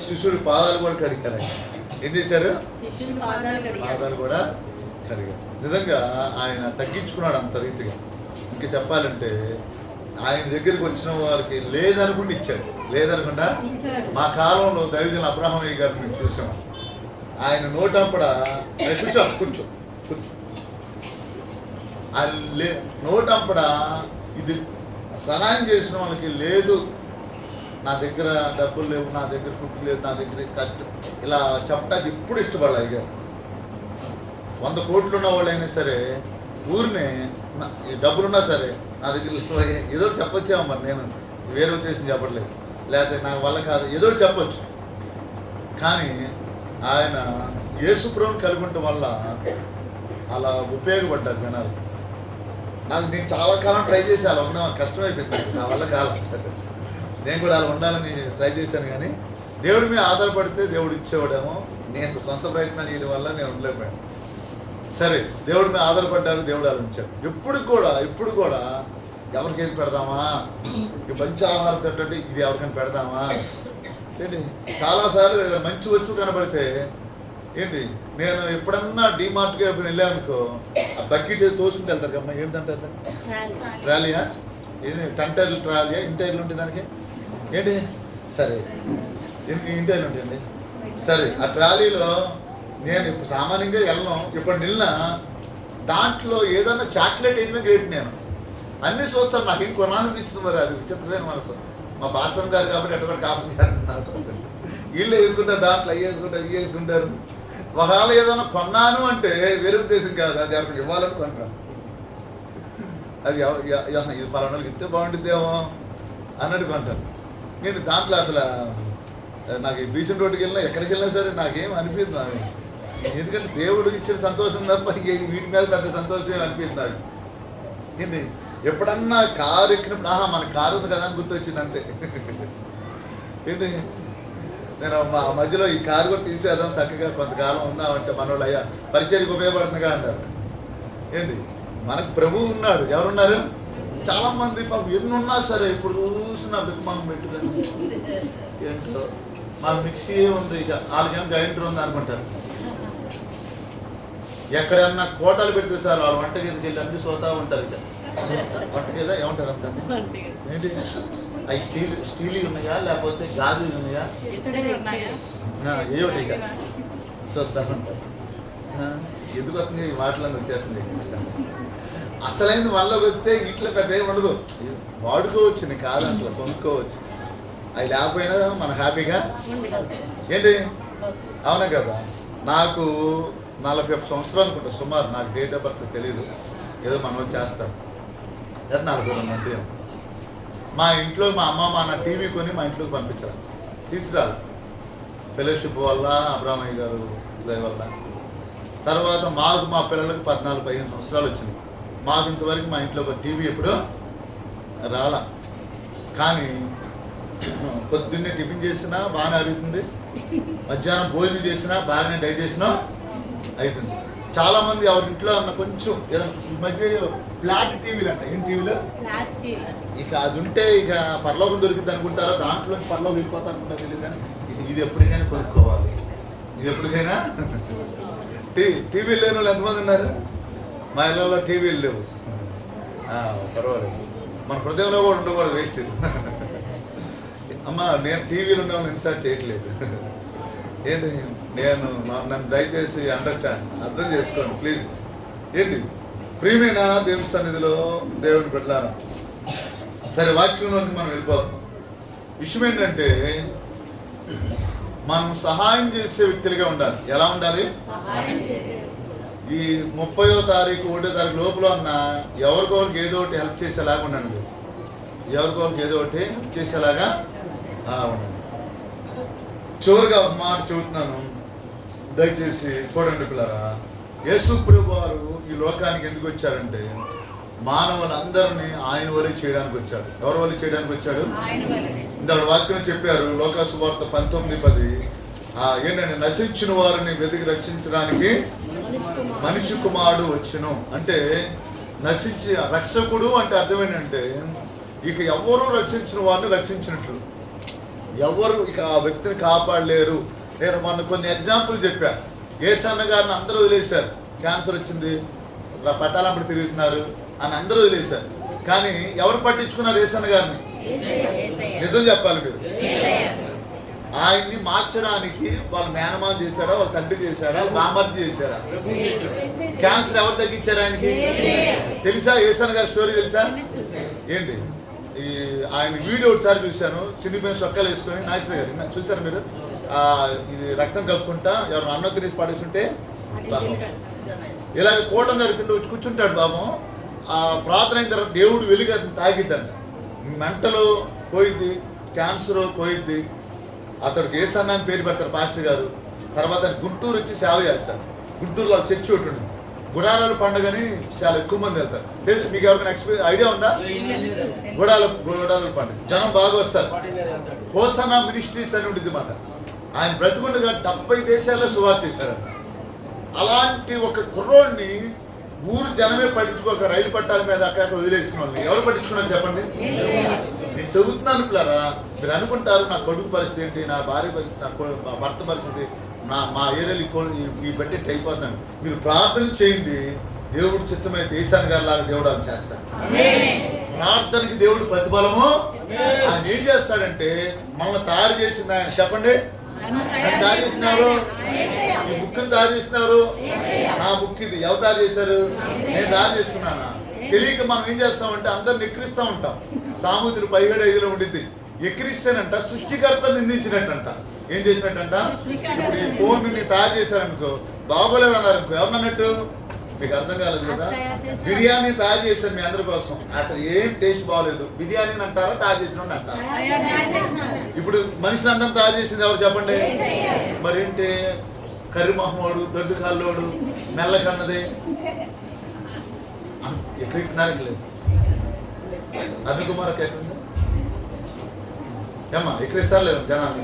శిష్యుడి పాదాలు కూడా కడిగారు. ఏం చేశారు? పాదాలు కూడా కడిగారు. నిజంగా ఆయన తగ్గించుకున్నాడు అంత రీతిగా. ఇంకా చెప్పాలంటే ఆయన దగ్గరికి వచ్చిన వారికి లేదనుకుంటే ఇచ్చాడు. లేదనుకుండా మా కాలంలో దైవజనులు అబ్రహామయ్య గారిని మేము చూసాం. ఆయన నోటంపడ కూర్చో ఆయన నోటంపడ ఇది సహాయం చేసిన వాళ్ళకి లేదు, నా దగ్గర డబ్బులు లేవు, నా దగ్గర ఫుడ్ లేదు, నా దగ్గర కష్టం, ఇలా చెప్పడానికి ఎప్పుడు ఇష్టపడాలి. అయ్యారు 100 కోట్లు ఉన్న వాళ్ళు అయినా సరే ఊరినే డబ్బులున్నా సరే నా దగ్గర ఏదో చెప్పొచ్చామో. మరి నేను వేరే ఉద్దేశం చెప్పట్లేదు, లేకపోతే నా వల్ల కాదు, ఏదో చెప్పొచ్చు. కానీ ఆయన యేసుప్రభుని కలిగి ఉండటం వల్ల అలా ఉపయోగపడ్డారు జనాలు. నేను చాలా కాలం ట్రై చేసి అలా ఉన్నా, కష్టమైపోయింది, నా వల్ల కాలం. నేను కూడా అలా ఉండాలని ట్రై చేశాను, కానీ దేవుడి మీద ఆధారపడితే దేవుడు ఇచ్చేవాడేమో. నేను సొంత ప్రయత్నం చేయడం వల్ల నేను ఉండలేకపోయాను. సరే, దేవుడి మీద ఆధారపడ్డారు, దేవుడు అలా ఉంచాడు. ఇప్పుడు కూడా ఎవరికి ఏది పెడదామా, ఈ మంచి ఆహారం తింటే ఇది ఎవరికైనా పెడదామా ఏంటి. చాలాసార్లు మంచి వస్తువు కనబడితే ఏంటి, నేను ఎప్పుడన్నా డిమార్ట్కి వెళ్ళానుకో, ఆ బకెట్ తోసుకుంటూ వెళ్తారు కమ్మా. ఏంటంటారు? ట్రాలీయా? ఇది టంటైర్లు ట్రాలీయా? ఇంటైర్లు ఉంటుంది దానికి ఏంటి? సరే, ఇంటైర్లు ఉంటాయండి. సరే, ఆ ట్రాలీలో నేను ఇప్పుడు సామాన్యంగా వెళ్ళను. ఇప్పుడు నిన్న దాంట్లో ఏదన్నా చాక్లెట్ ఏమైనా గ్రేట్, నేను అన్నీ చూస్తాను, నాకు ఏం కొనాలనిపిస్తుంది. మరి అది విచిత్రమైన మనసు. మా బాత్రూమ్ గారు కాబట్టి ఎటువంటి కాపు వీళ్ళు వేసుకుంటారు, దాంట్లో అవి వేసుకుంటారు, ఇవి వేసుకుంటారు. ఒకవేళ ఏదైనా కొన్నాను అంటే వేరే ఉద్దేశం కాదు, అది ఎవరికి ఇవ్వాలని కొంటారు. అది ఇది పలానాలకు ఇస్తే బాగుంటుందేమో అన్నట్టు కొంటారు. నేను దాంట్లో అసలు నాకు ఈ బీచ్ రోడ్డుకి వెళ్ళినా ఎక్కడికి వెళ్ళినా సరే నాకేం అనిపిస్తుంది నాకు. ఎందుకంటే దేవుడు ఇచ్చిన సంతోషం తప్ప వీటి మీద పెద్ద సంతోషం అనిపిస్తుంది నాకు. ఏంటి, ఎప్పుడన్నా కారు ఎక్కినప్పుడు మన కారు ఉంది కదా అని గుర్తొచ్చింది అంతే. ఏంటి, నేను మా మధ్యలో ఈ కారు కూడా తీసేద్దాం, చక్కగా కొంతకాలం ఉందామంటే మనోళ్ళు అయ్యా పరిచయకు ఉపయోగపడుతుందిగా అంటారు. ఏంటి, మనకు ప్రభువు ఉన్నాడు. ఎవరున్నారు? చాలా మంది పాపం ఎన్నున్నా సరే ఇప్పుడు చూసిన బిగ్మాం పెట్టుదని ఏంటో మా మిక్సీ ఉంది, ఇక వాళ్ళకేం గ్రైండర్ ఉంది అనుకుంటారు. ఎక్కడన్నా కోటలు పెడితే సార్ వాళ్ళు వంటగదికి వెళ్ళి అన్ని చూస్తూ ఉంటారు. ఇక వంటగదా ఏమంటారు అంత ఏంటి, అవి స్టీల్ ఉన్నాయా లేకపోతే గాజు ఉన్నాయా, ఏమిటి ఇక చూస్తా ఉంటారు. ఎందుకు వస్తుంది ఈ మాటలన్నీ వచ్చేస్తుంది. అసలైన వాళ్ళకి వస్తే ఇంట్లో పెద్ద ఏమి ఉండదు, వాడుకోవచ్చు, నీ కాదంట్లో కొనుక్కోవచ్చు. అవి లేకపోయినా మన హ్యాపీగా ఏంటి, అవునా కదా. నాకు 41 సంవత్సరాలు అనుకుంటా సుమారు, నాకు డేట్ ఆఫ్ బర్త్ తెలీదు, ఏదో మనం చేస్తాం. లేదా 42 మధ్య మా ఇంట్లో మా అమ్మ మా నా టీవీ కొని మా ఇంట్లోకి పంపించారు, తీసుకురాలి ఫెలోషిప్ వల్ల, అబ్రామయ్య గారు ఇదే వల్ల. తర్వాత మాకు మా పిల్లలకు 14-15 సంవత్సరాలు వచ్చింది. మాకు ఇంతవరకు మా ఇంట్లో ఒక టీవీ ఎప్పుడు రాలా. కానీ పొద్దున్నే టిఫిన్ చేసినా బాగానే అరుగుతుంది, మధ్యాహ్నం భోజనం చేసినా బాగానే డైజెషన్ అవుతుంది. చాలామంది ఎవరి ఇంట్లో ఉన్న కొంచెం ఈ మధ్య ఫ్లాట్ టీవీలు అంట. ఏం టీవీలో ఇక అది ఉంటే ఇక పరలోకం దొరికింది అనుకుంటారా, దాంట్లో పరలోకం వెళ్ళిపోతా అనుకుంటా తెలియదు. కానీ ఇది ఎప్పటికైనా కొనుక్కోవాలి, ఇది ఎప్పటికైనా. టీవీలు లేని వాళ్ళు ఎంతమంది ఉన్నారు? మా ఇళ్ళలో టీవీలు లేవు, పర్వాలేదు. మన హృదయంలో కూడా ఉండకూడదు, వేస్ట్. అమ్మ నేను టీవీలు ఉండేవాళ్ళు ఇన్సర్ట్ చేయట్లేదు. ఏంటి, నన్ను దయచేసి అర్థం చేసుకోండి ప్లీజ్. ఏంటి, ప్రియమైన దేవుని సన్నిధిలో దేవుని పెట్టారా. సరే, వాక్యంలోకి మనం వెళ్ళిపోతాం. విషయం ఏంటంటే మనం సహాయం చేసే వ్యక్తులుగా ఉండాలి. ఎలా ఉండాలి? ఈ 30వ తారీఖు 1వ తారీఖు లోపల ఉన్న ఎవరికొకరికి ఏదో ఒకటి హెల్ప్ చేసేలాగా ఉండండి. ఎవరికొకరికి ఏదో ఒకటి హెల్ప్ చేసేలాగా ఉండండి. చివరిగా ఒక మాట చెబుతున్నాను, దయచేసి చూడండి పిల్లరా. యేసు ప్రభు వారు ఈ లోకానికి ఎందుకు వచ్చారంటే మానవులందరినీ ఆయన వలె చేయడానికి వచ్చాడు. ఎవరి వలె చేయడానికి వచ్చాడు? ఇందాక వాక్యం చెప్పారు లోకా సువార్త 19:10. ఏంటంటే నశించిన వారిని వెతికి రక్షించడానికి మనిషి కుమారుడు వచ్చును. అంటే నశించి రక్షకుడు అంటే అర్థం ఏంటంటే ఇక ఎవరు రక్షించిన వారిని రక్షించినట్లు, ఎవరు ఇక ఆ వ్యక్తిని కాపాడలేరు. నేను మొన్న కొన్ని ఎగ్జాంపుల్ చెప్పా. యేసన్న గారిని అందరూ వదిలేశారు, క్యాన్సర్ వచ్చింది, పట్టాలంపడి తిరుగుతున్నారు అని అందరూ వదిలేశారు. కానీ ఎవరు పట్టించుకున్నారు యేసన్న గారిని? నిజం చెప్పాలి మీరు. ఆయన్ని మార్చడానికి వాళ్ళ మేనమామ చేశాడా, వాళ్ళ తండ్రి చేశాడా, బామర్ది చేశాడా? క్యాన్సర్ ఎవరు తగ్గించారు ఆయనకి? తెలుసా? యేసన్న గారి స్టోరీ తెలుసా? ఏంటి ఆయన వీడియో ఒకసారి చూశాను, చిన్నపోయిన సొక్కలు వేసుకొని. నాగేశ్వర గారు చూసారు మీరు? ఇది రక్తం కలుపుకుంటా ఎవరు అన్నం తినేసి పడేస్తుంటే ఇలాగ కూటం గారి తింటూ వచ్చి కూర్చుంటాడు పాపం. ఆ ప్రార్థన అయిన తర్వాత దేవుడు వెలుగు అతను తాగిద్దండి, మెంటలు పోయిద్ది, క్యాన్సర్ పోయిద్ది. అతడికి యేసన్న అని పేరు పెడతారు పాస్టర్ గారు. తర్వాత గుంటూరు వచ్చి సేవ చేస్తారు. గుంటూరులో చర్చి ఒకటి ఉంది, గుడారాల పండుగని చాలా ఎక్కువ మంది వెళ్తారు. మీకు ఎవరికైనా ఐడియా ఉందా? గుడారాల పండుగ జనం బాగా వస్తారు. హోసన్నా మినిస్ట్రీస్ అని ఉంటుంది మాట. ఆయన బ్రతుకుండగా 70 దేశాల్లో సువార్త చేశారంట. అలాంటి ఒక కుర్రోడిని ఊరు జనమే పట్టించుకోక రైలు పట్టాల మీద అక్కడ వదిలేసిన వాళ్ళని ఎవరు పట్టించుకున్నారు చెప్పండి? నేను చెబుతున్నాను పిల్లరా, మీరు అనుకుంటారు నా కొడుకు పరిస్థితి ఏంటి, నా భార్య పరిస్థితి, నా భర్త పరిస్థితి, మా ఏరియాలో ఈ బట్టి అయిపోతున్నాను. మీరు ప్రార్థన చేయండి, దేవుడు చిత్తమైతే యేసన్న గారి లాగా దేవుడు అని చేస్తాడు. ప్రార్థనకి దేవుడు ప్రతిఫలము ఆయన ఏం చేస్తాడంటే మనల్ని తయారు చేసింది ఆయన. చెప్పండి, తయారు చేసినారు, ఈ బుక్ని తయారు చేసినారు. నా బుక్ ఇది ఎవరు తయారు చేశారు? నేను తయారు చేసుకున్నానా? తెలియక మనం ఏం చేస్తామంటే అందరిని ఎక్కిరిస్తూ ఉంటాం. సామెతలు 17:5 ఉండిద్ది. ఎక్కిరిస్తేనంట సృష్టికర్త నిందించినట్టంట. ఏం చేసినట్టంట? ఇప్పుడు ఈ ఫోన్ ని తయారు చేశారనుకో, బాగోలేదు అన్నారు అనుకో, ఎవరన్నట్టు? మీకు అర్థం కాలేదు కదా? బిర్యానీ తయారు చేశారు మీ అందరి కోసం, అసలు ఏం టేస్ట్ బాగోలేదు, బిర్యానీ అంటారా తయారు చేసిన అంటారా? ఇప్పుడు మనుషులందరూ తయారు చేసింది ఎవరు చెప్పండి? మరేంటి కర్రీ మొహమ్మోడు, దొడ్డు కల్లోడు, మెల్ల కన్నది ఎక్కడికి లేదు. అరుణ్ కుమార్ ఎక్కడుంది ఏమ్మా? ఎక్కిరిస్తారు లేదు జనాలు?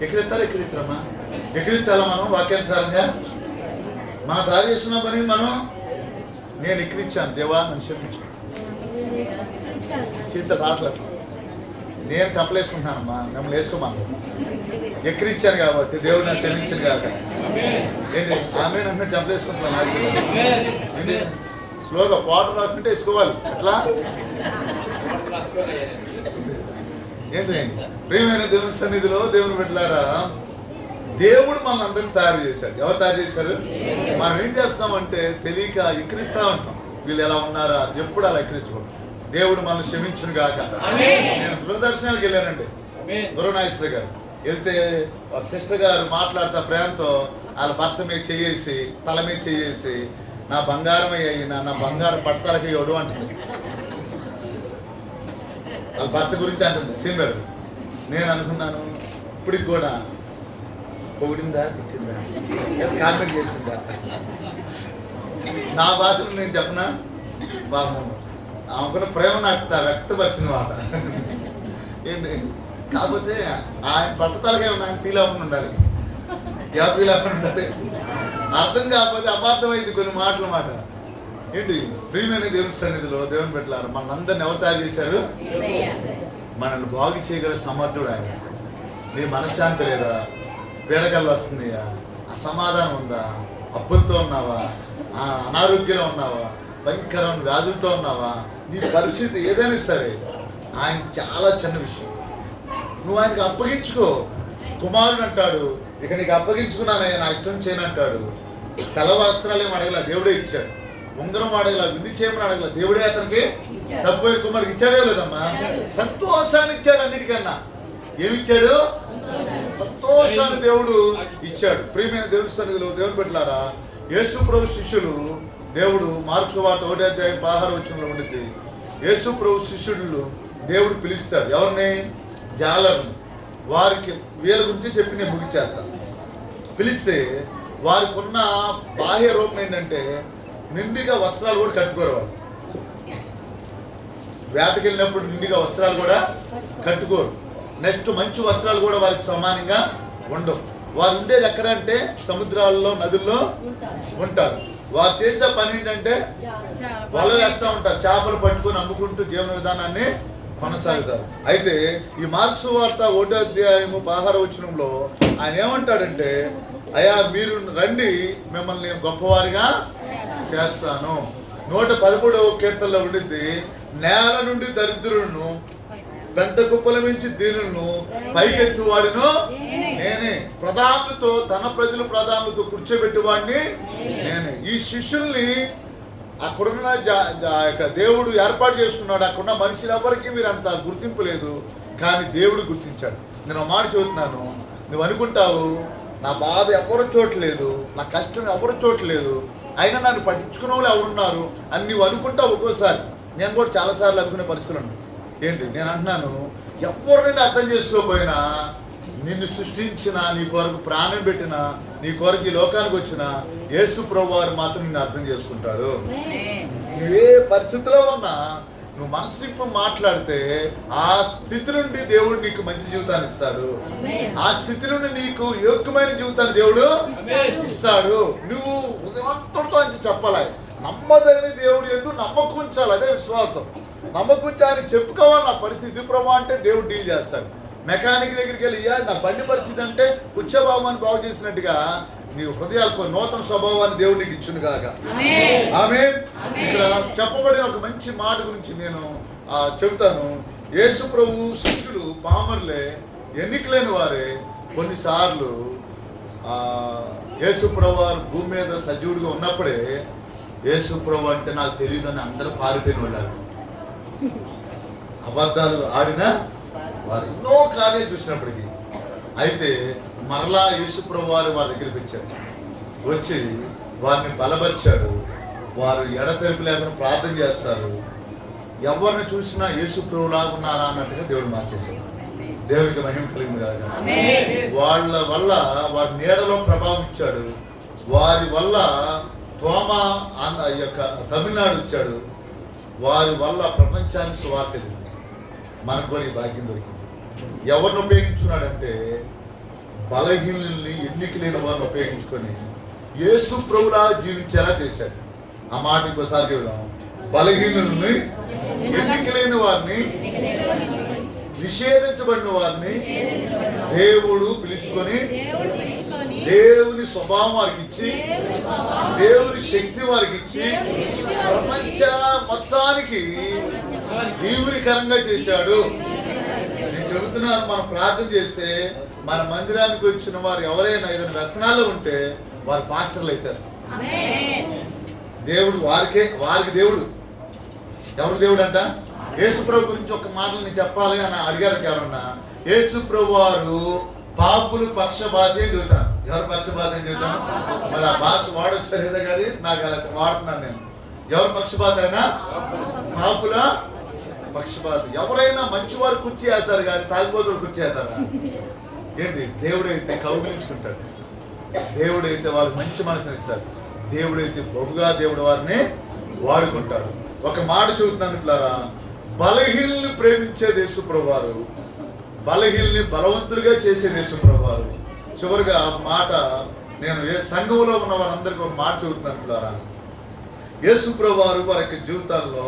ఎక్కిరిస్తారమ్మా, ఎక్కిరించాలా మనం వాక్యానుసారంగా? మన తయారు చేస్తున్న పని మనం నేను ఎక్కిరించాను, దేవా నన్ను క్షమించు. చింత రాట్లేదు, నేను చంపలేసుకుంటున్నానమ్మా, మిమ్మల్ని వేసుకోమన్నా. ఎక్కిరించాను కాబట్టి దేవుడు నన్ను క్షమించింది కాక ఏంటి ఆమె నన్ను చంపలేసుకుంటున్నాను. ఏంటి స్లోగా వాటర్ రాసుకుంటే వేసుకోవాలి అట్లా. ఏంటి ప్రియమైన దేవుని సన్నిధిలో దేవుని బిడ్డలారా, దేవుడు మన అందరినీ తయారు చేశాడు. ఎవరు తయారు చేశారు? మనం ఏం చేస్తామంటే తెలియక ఎక్కిరిస్తూ ఉంటాం. వీళ్ళు ఎలా ఉన్నారా, ఎప్పుడు అలా ఎక్కిరించుకోండి. దేవుడు మనం క్షమించును గాక. నేను గృహదర్శనాలకు వెళ్ళానండి, గురునాగేశ్వర గారు వెళ్తే ఒక సిస్టర్ గారు మాట్లాడుతా ప్రేమతో వాళ్ళ భర్త మీద చేసి తల మీద చేసి నా బంగారం అయినా నా బంగారం పడతలకి ఎవడు అంటుంది. వాళ్ళ భర్త గురించి అంటుంది సింగర్. నేను అనుకున్నాను ఇప్పటికి కూడా పొగిడిందా తిట్టిందా కామెంట్ చేసిందా? నా భాషలో నేను చెప్పనా బాబు, ఆమెకున్న ప్రేమ నాకు వ్యక్తపరిచిన మాట ఏంటి. కాకపోతే ఆయన పట్టుదలగా ఆయన ఫీల్ అవ్వకుండా ఉండాలి. ఎవరు ఫీల్ అవ్వకుండా ఉండాలి? అర్థం కాకపోతే అపార్థమైంది కొన్ని మాటలు మాట. ఏంటి ప్రియమైన దేవుని సన్నిధిలో దేవుని పెట్టారు మనందరిని ఎవరు తయారు చేశారు? మనల్ని బాగు చేయగల సమర్థుడు ఆయన. నీ మనశ్శాంతి లేదా, పీడకలు వస్తుందియా, అసమాధానం ఉందా, అప్పులతో ఉన్నావా, అనారోగ్యంలో ఉన్నావా, భయంకరమైన వ్యాధులతో ఉన్నావా, నీ పరిస్థితి ఏదైనా సరే ఆయన చాలా చిన్న విషయం. నువ్వు ఆయనకి అప్పగించుకో. కుమారుడు అంటాడు, ఇక నీకు అప్పగించుకున్నానయ్యా, నా ఇష్టం చేయనంటాడు. తల వస్త్రాలు ఏమి అడగల, దేవుడే ఇచ్చాడు. ఉంగరం అడగల, విందు చేయమని అడగల, దేవుడే అతనికి తక్కువ కుమారుడికి ఇచ్చాడే లేదమ్మా. సంతోషాన్ని ఇచ్చాడు. అన్నిటికన్నా ఏమిచ్చాడు? సంతోషాన్ని దేవుడు ఇచ్చాడు. ప్రియమైన దేవుని సన్నిధిలో దేవుని పెట్టారా, యేసు ప్రభు శిష్యులు, దేవుడు మార్కు సువార్త 1:16 ఉండింది. యేసు ప్రభు శిష్యులు దేవుడు పిలుస్తాడు ఎవరిని? జాలర్ని. వారికి వీళ్ళ గురించి చెప్పి నేను ముగించేస్తాను. పిలిస్తే వారికి ఉన్న బాహ్య రూపం ఏంటంటే నిండిగా వస్త్రాలు కూడా కట్టుకోరు. వాళ్ళు వేటకి వెళ్ళినప్పుడు నిండిగా వస్త్రాలు కూడా కట్టుకోరు. నెక్స్ట్ మంచి వస్త్రాలు కూడా వారికి సమానంగా ఉండవు. వారు ఉండేది ఎక్కడ అంటే సముద్రాల్లో, నదుల్లో ఉంటారు. వారు చేసే పని ఏంటంటే వల వేస్తూ ఉంటారు, చేపలు పట్టుకొని అమ్ముకుంటూ జీవన విధానాన్ని కొనసాగుతారు. అయితే ఈ మార్కు సువార్త 1:16 ఆయన ఏమంటాడంటే, అయ్యా మీరు రండి, మిమ్మల్ని గొప్పవారిగా చేస్తాను. 111వ కీర్తనలో ఉండింది, నేల నుండి దరిద్రులను, పెంట కుప్పల నుంచి దీనులను పైకెత్తు వాడిను నేనే, ప్రధానులతో తన ప్రజలు ప్రధానులతో కూర్చోబెట్టేవాడిని నేనే. ఈ శిష్యుల్ని అక్కడున్న దేవుడు ఏర్పాటు చేసుకున్నాడు. అక్కడున్న మనుషులు ఎవరికి మీరు అంత గుర్తింపు లేదు, కానీ దేవుడు గుర్తించాడు. నేను ఒక మాట చెబుతున్నాను, నువ్వు అనుకుంటావు నా బాధ ఎవరు చూడలేదు, నా కష్టం ఎవరు చూడలేదు, అయినా నన్ను పట్టించుకునే వాళ్ళు ఎవరున్నారు అని నువ్వు అనుకుంటావు. ఒక్కోసారి నేను కూడా చాలాసార్లు అనుకునే పరిస్థితులు ఉన్నాయి. ఏంటి నేను అంటున్నాను, ఎవరిని అర్థం చేసుకోకపోయినా, నిన్ను సృష్టించిన, నీ కొరకు ప్రాణం పెట్టిన, నీ కొరకు ఈ లోకానికి వచ్చిన యేసు ప్రభువారు మాత్రం నిన్ను అర్థం చేసుకుంటాడు. నువ్వు ఏ పరిస్థితిలో ఉన్నా నువ్వు మనసిప్పు మాట్లాడితే ఆ స్థితి నుండి దేవుడు నీకు మంచి జీవితాన్ని ఇస్తాడు. ఆ స్థితి నుండి నీకు యోగ్యమైన జీవితాన్ని దేవుడు ఇస్తాడు. నువ్వు హృదయవంతుడితో అని చెప్పాలి. నమ్మదైన దేవుడు ఎందుకు నమ్మకం ఉంచాలి, అదే విశ్వాసం. నమ్మకం ఉంచి ఆయన చెప్పుకోవాలి, నా పరిస్థితి ప్రభావం అంటే దేవుడు డీల్ చేస్తాడు. మెకానిక్ దగ్గరికి వెళ్ళి నా బండి పరిస్థితి అంటే ఉచ్చభావాన్ని బాగు చేసినట్టుగా నీ హృదయాలకు నూతన స్వభావాన్ని దేవుడు నీకు ఇచ్చును గాక. ఆమేన్. ఇక్కడ చెప్పబడిన ఒక మంచి మాట గురించి నేను చెబుతాను. యేసు ప్రభు శిష్యులు పామరులే, ఎన్నికలేని వారే. కొన్నిసార్లు యేసు ప్రభు వారు భూమి మీద సజీవుడిగా ఉన్నప్పుడే యేసు ప్రభు అంటే నాకు తెలియదని అందరూ పారిపోయిన వాళ్ళు, అబద్ధాలు ఆడినా వారు ఎన్నో కార్యాలు చూసినప్పటికీ. అయితే మరలా యేసు ప్రభు వారు వారి దగ్గరికి వచ్చాడు, వచ్చి వారిని బలపరిచాడు. వారు ఎడతెరిపి లేకుండా ప్రార్థన చేస్తారు. ఎవరిని చూసినా యేసు ప్రభులాగా ఉన్నారా అన్నట్టుగా దేవుడు మార్చేశాడు. దేవుడికి మహిమ కలిగింది కాక. వాళ్ళ వల్ల వారి నీడలో ప్రభావం ఇచ్చాడు. వారి వల్ల తోమా యొక్క తమిళనాడు వచ్చాడు. వారి వల్ల ప్రపంచానికి సువార్త మనకు కూడా ఈ భాగ్యం దొరికింది. ఎవరిని ఉపయోగించున్నాడంటే బలహీనుల్ని, ఎన్నిక లేని వారిని ఉపయోగించుకొని యేసు ప్రభులా జీవించేలా చేశాడు. ఆ మాట ఇంకోసారి చెబుదాం. బలహీనుల్ని, ఎన్నిక లేని వారిని, నిషేధించబడిన వారిని దేవుడు పిలుచుకొని దేవుని స్వభావం వారికి ఇచ్చి, దేవుని శక్తి వారికి ఇచ్చి ప్రపంచ మొత్తానికి దీవునికరంగా చేశాడు. నేను చెబుతున్నాను, మనం ప్రార్థన చేస్తే మన మందిరానికి వచ్చిన వారు ఎవరైనా ఏదైనా వ్యసనాల్లో ఉంటే వారు పాస్టర్లు అవుతారు. దేవుడు వారికి దేవుడు. ఎవరు దేవుడు అంట? యేసు ప్రభు గురించి ఒక మాటలు నేను చెప్పాలి అని అడిగారు ఎవరన్నా. యేసు ప్రభు వారు పాపులు పక్షపాతి అని చెబుతాను. ఎవరు పక్షపాతి అని చెబుతాను? మరి ఆ భాష వాడొచ్చారు కానీ నాకు అలా వాడుతున్నాను నేను. ఎవరు పక్షపాతి అయినా? పాపుల పక్షపాతి. ఎవరైనా మంచి వారు కుర్చీ వేస్తారు కానీ తాగిపోతుడు కుర్చీ వేస్తారా? ఏంటి? దేవుడైతే కౌగిలించుకుంటాడు. దేవుడైతే వాళ్ళకి మంచి మనసుని ఇస్తాడు. దేవుడైతే బహుగా దేవుడు వారిని వాడుకుంటాడు. ఒక మాట చెబుతున్నాను ఇట్లారా, బలహీనుల్ని ప్రేమించే యేసు ప్రభువారు, బలహీనుల్ని బలవంతులుగా చేసే యేసు ప్రభువారు. చివరిగా మాట నేను సంఘంలో ఉన్న వారందరికీ ఒక మాట చెబుతున్నాను ఇట్లారా, యేసు ప్రభువారు వారి జీవితాల్లో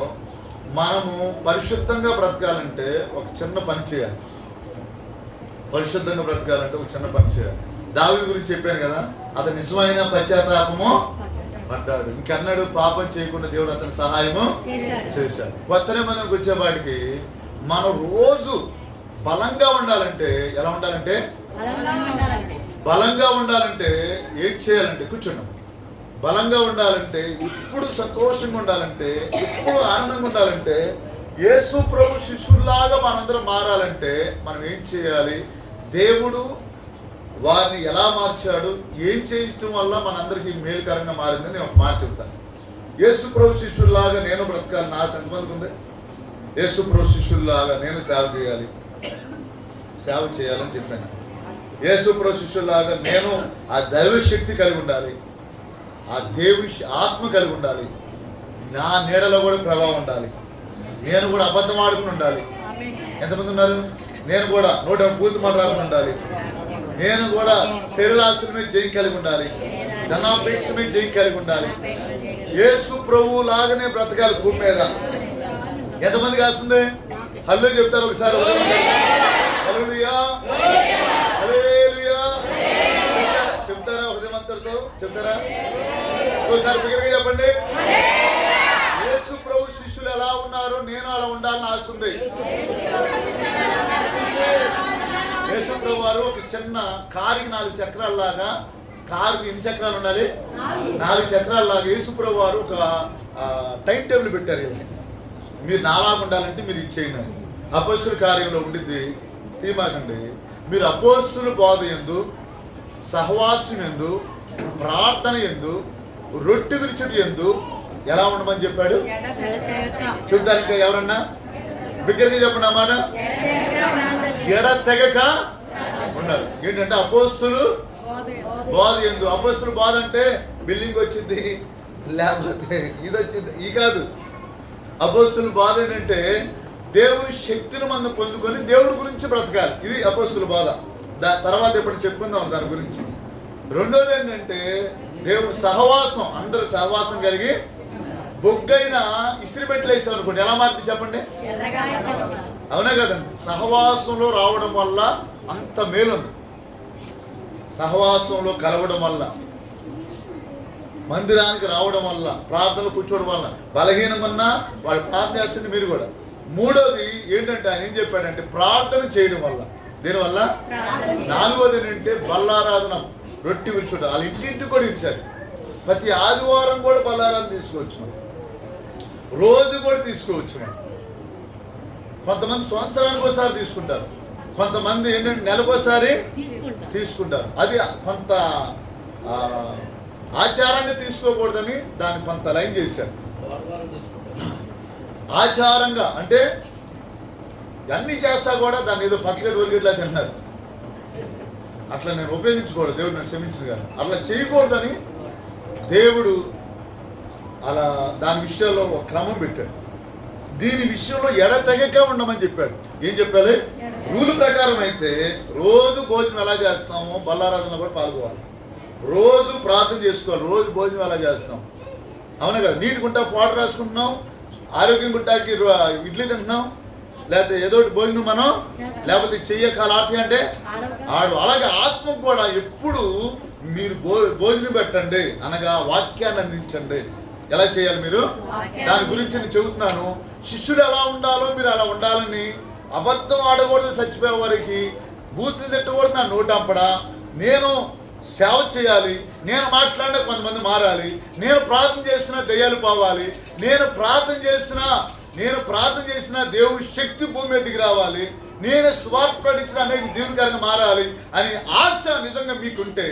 మనము పరిశుద్ధంగా బ్రతకాలంటే ఒక చిన్న పని చేయాలి. పరిశుద్ధంగా బ్రతకాలంటే ఒక చిన్న పని చేయాలి. దావీదు గురించి చెప్పాను కదా, అతను నిజమైన పశ్చాత్తాపము పడ్డాడు. ఇంకన్నాడు పాపం చేయకుండా దేవుడు అతని సహాయము చేశాడు. కొత్త నిబంధనకు వచ్చేవాడికి మనం రోజు బలంగా ఉండాలంటే ఎలా ఉండాలంటే, బలంగా ఉండాలంటే ఏం చేయాలంటే కూర్చున్నాం. బలంగా ఉండాలంటే, ఇప్పుడు సంతోషంగా ఉండాలంటే, ఇప్పుడు ఆనందంగా ఉండాలంటే, యేసు ప్రభు శిష్యుల్లాగా మనందరం మారాలంటే మనం ఏం చేయాలి? దేవుడు వారిని ఎలా మార్చాడు, ఏం చేయటం వల్ల మనందరికీ మేలుకరంగా మారిందని నేను ఒక మాట చెప్తాను. యేసు ప్రభు శిష్యుల్లాగా నేను బ్రతకాలి, నా సంబంధం ఉంది. యేసు ప్రభు శిష్యుల్లాగా నేను సేవ చేయాలని చెప్పాను. యేసు ప్రభు శిష్యుల్లాగా నేను ఆ దైవ శక్తి కలిగి ఉండాలి, ఆ దేవుని ఆత్మ కలిగి ఉండాలి, నా నీడలో కూడా ప్రభావం ఉండాలి, నేను కూడా అబద్ధం ఆడుకుని ఉండాలి. ఎంతమంది ఉన్నారు? నేను కూడా నోట పూర్తి మాట రాకుండా ఉండాలి, నేను కూడా శరీరాశుల మీద జయం కలిగి ఉండాలి, ధనాపేక్ష మీద జయం కలిగి ఉండాలి. యేసు ప్రభువు లాగానే బ్రతకాలి భూమి మీద. ఎంతమంది కాస్తుంది? హల్లెలూయా చెప్తారు ఒకసారి. హల్లెలూయా, హల్లెలూయా చెప్తారా? ఒకటే మంత్రంతో చెప్తారా? ఒకసారి బిగ్గరగా చెప్పండి. యేసు ప్రభు శిష్యులు ఎలా ఉన్నారు, నేను అలా ఉండాలని ఆశ ఉంది. యేసు ప్రభు వారు ఒక చిన్న కారుకి 4 చక్రాల్లాగా, కారుకి ఎన్ని చక్రాలు ఉండాలి? 4 చక్రాల్లాగా యేసు ప్రభు వారు ఒక టైం టేబుల్ పెట్టారు. మీరు నాలాగా ఉండాలంటే మీరు ఇచ్చేయండి. అపోస్తుల కార్యంలో ఉండిద్ది, తీమాకండి. మీరు అపోస్తుల బోధ యందు, సహవాసం యందు, ప్రార్థన యందు, రొట్టె విరుచుట యందు ఎలా ఉండమని చెప్పాడు? చూద్దానికి ఎవరన్నా బిగ్గరగా చెప్పండి అన్నమాట. ఎడతెగక ఉండాలి. ఏంటంటే అపోస్తులు బోధ యందు. అపోస్తుల బోధ అంటే బిల్డింగ్ వచ్చింది, లేకపోతే ఇది వచ్చింది, ఈ కాదు. అపోస్తుల బోధ ఏంటంటే దేవుని శక్తిని మనం పొందుకొని దేవుడి గురించి బ్రతకాలి. ఇది అపోస్తుల బోధ. తర్వాత ఎప్పుడు చెప్పుకుందాం దాని గురించి. రెండోది ఏంటంటే దేవుని సహవాసం, అందరూ సహవాసం కలిగి బొగ్గైన ఇస్త్రీ పెట్లు వేసాం అనుకోండి, ఎలా మారుతుంది చెప్పండి? అవునా కదండి? సహవాసంలో రావడం వల్ల అంత మేలుంది. సహవాసంలో కలవడం వల్ల, మందిరానికి రావడం వల్ల, ప్రార్థనలు కూర్చోవడం వల్ల బలహీనమన్నా వాళ్ళు ప్రార్థన చేస్తుంది. మీరు కూడా. మూడోది ఏంటంటే ఆయన ఏం చెప్పాడంటే ప్రార్థన చేయడం వల్ల. దీనివల్ల నాలుగోది ఏంటంటే బల్లారాధన, రొట్టె విరుచుట. వాళ్ళ ఇంటింటికి కూడా ఇచ్చారు. ప్రతి ఆదివారం కూడా బల్లారాధన తీసుకోవచ్చు, మనం రోజు కూడా తీసుకోవచ్చు. మనం కొంతమంది సంవత్సరానికి ఒకసారి తీసుకుంటారు, కొంతమంది ఏంటంటే నెలకోసారి తీసుకుంటారు. అది కొంత ఆచారంగా తీసుకోకూడదని దాన్ని కొంత లైన్ చేశారు. ఆచారంగా అంటే అన్నీ చేస్తా కూడా దాన్ని ఏదో పచ్చగడ్డ ఒలిగట్లా తింటున్నారు. అట్లా నేను ఉపయోగించకూడదు, దేవుడు నన్ను క్షమించిన కానీ అట్లా చేయకూడదని దేవుడు అలా దాని విషయంలో ఒక క్రమం పెట్టాడు. దీని విషయంలో ఎడతెగక ఉండమని చెప్పాడు. ఏం చెప్పాలి? రూల్ ప్రకారం అయితే రోజు భోజనం ఎలా చేస్తామో బల్లారాధనలో కూడా పాల్గొవాలి, రోజు ప్రార్థన చేసుకోవాలి, రోజు భోజనం ఎలా చేస్తాం. అవునా కదా? నీటికుంటా పౌడర్ రాసుకుంటున్నాం, ఆరోగ్యం గుంటాకి ఇడ్లీ తింటున్నాం, లేకపోతే ఏదో భోజనం మనం, లేకపోతే చెయ్య కాలార్థి అంటే అలాగే ఆత్మ కూడా ఎప్పుడు మీరు భోజనం పెట్టండి, అనగా వాక్యాన్ని అందించండి. ఎలా చేయాలి మీరు? దాని గురించి నేను చెబుతున్నాను. శిష్యుడు ఎలా ఉండాలో మీరు అలా ఉండాలని. అబద్ధం ఆడకూడదు, చచ్చిపోయే వారికి బూతులు తిట్టకూడదు, నా నోటంపడా. నేను సేవ చేయాలి, నేను మాట్లాడిన కొంతమంది మారాలి, నేను ప్రార్థన చేసిన దయ్యాలు పోవాలి, నేను ప్రార్థన చేసిన దేవుడి శక్తి భూమి మీదకి రావాలి, నేను స్వార్థ ప్రకటించిన అనేది దేవునికరంగా మారాలి అని ఆశ నిజంగా మీకుంటే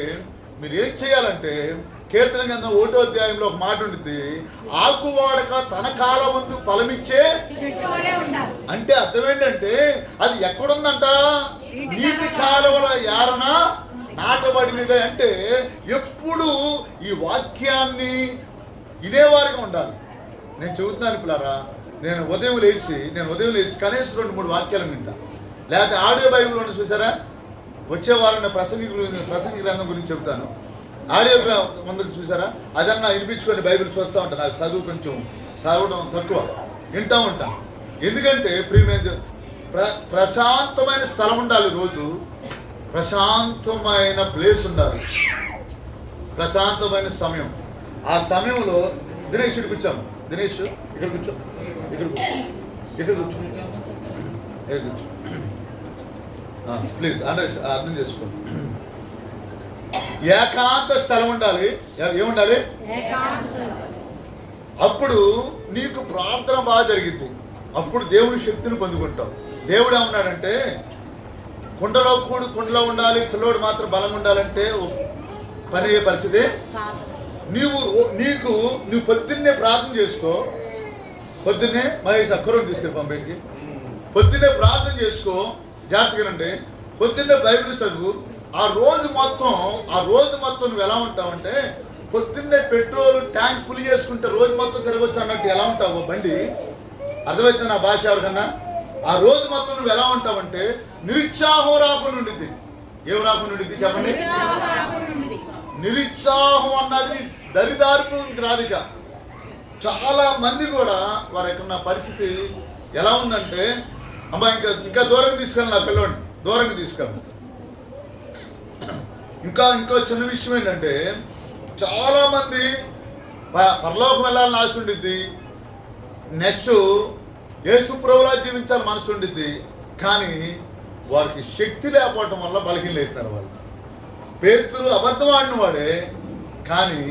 మీరు ఏం చేయాలంటే, కీర్తన గ్రంథం 1వ అధ్యాయంలో ఒక మాట ఉంటుంది, ఆకువాడక తన కాలం ముందు ఫలమిచ్చే. అంటే అర్థం ఏంటంటే అది ఎక్కడుందంట? నీటి కాలువల యారన నాటబడినదే. అంటే ఎప్పుడు ఈ వాక్యాన్ని వినేవారిగా ఉండాలి. నేను చెబుతున్నాను పిల్లరా, నేను ఉదయం లేచి కనీసం 2-3 వాక్యాలు వింటా. లేకపోతే ఆడియో బైబిల్ ఉన్న చూసారా, వచ్చే వారం ప్రసంగి గ్రంథం గురించి చెబుతాను. ఆడియో ముందుకు చూసారా, అదన్నా వినిపించుకొని బైబిల్ చూస్తూ ఉంటాను. నాకు చదువు కొంచెం చదవడం తక్కువ, వింటూ ఉంటాను. ఎందుకంటే ప్రశాంతమైన స్థలం ఉండాలి, రోజు ప్రశాంతమైన ప్లేస్ ఉండాలి, ప్రశాంతమైన సమయం. ఆ సమయంలో దినేష్ ఇటు కూర్చోము, దినేష్ ఇక్కడ కూర్చో, ప్లీజ్ అర్థం చేసుకోండి. ఏకాంత స్థలం ఉండాలి. ఏముండాలి? అప్పుడు నీకు ప్రార్థన బాగా జరిగింది, అప్పుడు దేవుడి శక్తిని పొందుకుంటావు. దేవుడు ఏమన్నాడంటే కుండలో ఉండాలి, పిల్లోడు మాత్రం బలంగా ఉండాలంటే పని అయ్యే పరిస్థితి. నువ్వు పొద్దున్నే ప్రార్థన చేసుకో. పొద్దున్నే మహేష్ అక్కరం తీసుకెళ్ళి పంపేటికి పొద్దున్నే ప్రార్థన చేసుకో, జాగ్రత్తగానంటే పొద్దున్నే బైబిల్ చదువు. ఆ రోజు మొత్తం నువ్వు ఎలా ఉంటావంటే, పొద్దున్నే పెట్రోల్ ట్యాంక్ ఫుల్ చేసుకుంటే రోజు మొత్తం తిరగొచ్చు అన్నట్టు ఎలా ఉంటావు బండి. అర్థమవుతుంది నా భాష ఎవరికన్నా? ఆ రోజు మొత్తం నువ్వు ఎలా ఉంటావంటే నిరుత్సాహం రాకుండా ఉండిద్ది. ఏం రాకుండా ఉండిద్ది చెప్పండి? నిరుత్సాహం అన్నది దరిదార్పు రాదిక. చాలా మంది కూడా వారి యొక్క పరిస్థితి ఎలా ఉందంటే, అమ్మా ఇంకా దూరంగా తీసుకెళ్ళి నా పిల్లవాడిని దూరంగా తీసుకెళ్ళి. ఇంకో చిన్న విషయం ఏంటంటే, చాలా మంది పరలోకం వెళ్ళాలని ఆశ ఉండిద్ది, నెక్స్ట్ యేసు ప్రభువులా జీవించాలని మనసు ఉండిద్ది, కానీ వారికి శక్తి లేకపోవటం వల్ల బలహీనలవుతున్నారు వాళ్ళు. పేతురు అబద్ధం ఆడిన వాడే, కానీ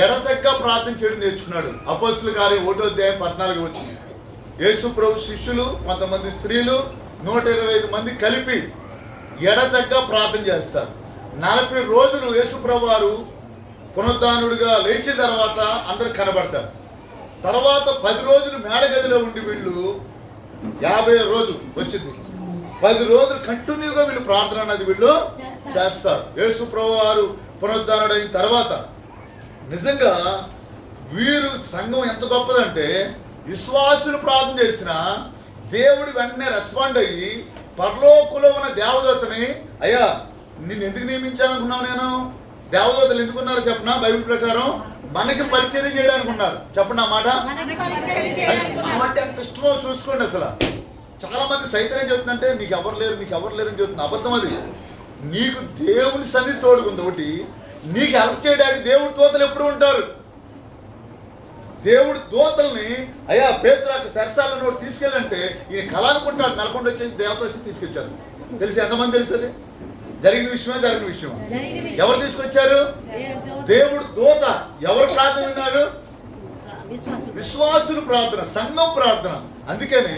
ఎడతెక్క ప్రార్థన చేయడం నేర్చుకున్నాడు. అపోస్తుల కార్యం 1:14 వచ్చింది. యేసు ప్రభు శిష్యులు, కొంతమంది స్త్రీలు, 125 మంది కలిపి ఎడతెక్క ప్రార్థన చేస్తారు. 40 రోజులు యేసు ప్రభు వారు పునరుద్ధానుడిగా లేచిన తర్వాత అందరు కనబడతారు. తర్వాత 10 రోజులు మేడగదిలో ఉండి వీళ్ళు 50 రోజులు వచ్చింది. 10 రోజులు కంటిన్యూగా వీళ్ళు ప్రార్థన అనేది వీళ్ళు చేస్తారు. యేసు ప్రభు వారు పునరుద్ధానుడు అయిన తర్వాత నిజంగా వీరు సంఘం ఎంత గొప్పదంటే, విశ్వాసులు ప్రార్థన చేసిన దేవుడు వెంటనే రెస్పాండ్ అయ్యి పరలోకంలో ఉన్న దేవదూతని, అయ్యా నిన్ను ఎందుకు నియమించాలనుకున్నావు, నేను దేవదూతలు ఎందుకున్నారు చెప్పనా? బైబిల్ ప్రకారం మనకి పరిచర్య చేయడానికి ఉన్నారు. చెప్పండి ఆ మాట. అంటే అంత ఇష్టమో చూసుకోండి. అసలు చాలా మంది సైతం ఏం చెబుతుందంటే, నీకు ఎవరు లేరు అని చెబుతుంది. అబద్ధం అది. నీకు దేవుని సన్నిధి తోడుకుంది ఒకటి. నీకు హెల్ప్ చేయడానికి దేవుడి దూతలు ఎప్పుడు ఉంటారు. దేవుడి దూతల్ని అయ్యా పేతురు సరసాలను తీసుకెళ్ళంటే ఈయన కళ అనుకుంటాడు. నెలకొండ వచ్చేసి దేవత వచ్చి తీసుకొచ్చారు. తెలిసి ఎంతమంది తెలుసు? అది జరిగిన విషయం. ఎవరు తీసుకొచ్చారు? దేవుడు దూత. ఎవరు ప్రార్థన విన్నారు? విశ్వాసులు ప్రార్థన, సంఘం ప్రార్థన. అందుకని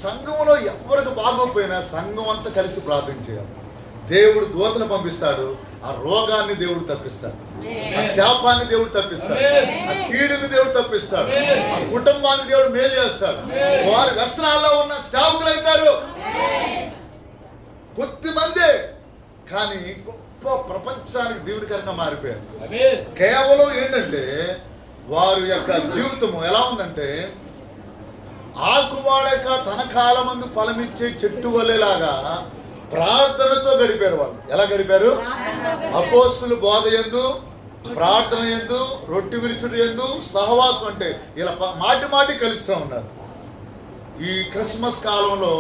సంఘంలో ఎవరికి బాగోకపోయినా సంఘం అంతా కలిసి ప్రార్థన చేయాలి. దేవుడు దూతను పంపిస్తాడు. ఆ రోగాన్ని దేవుడు తప్పిస్తాడు, ఆ శాపాన్ని దేవుడు తప్పిస్తాడు, ఆ కీడుని దేవుడు తప్పిస్తాడు, ఆ కుటుంబాన్ని దేవుడు మేలు చేస్తాడు. వారి వ్యసనాల్లో ఉన్న సేవకులు అవుతారు కొద్దిమందే, కానీ గొప్ప ప్రపంచానికి దేవుడికరంగా మారిపోయారు. కేవలం ఏంటంటే వారి యొక్క జీవితము ఎలా ఉందంటే, ఆకువాడక తన కాలమందు ఫలమిచ్చే చెట్టు వలెలాగా ప్రార్థనతో గడిపారు. వాళ్ళు ఎలా గడిపారు? అపోస్తుల బోధ యందు, ప్రార్థన యందు, రొట్టె విరుచుట యందు, సహవాసం. అంటే ఇలా మాటి కలుస్తూ ఉన్నారు. ఈ క్రిస్మస్ కాలంలో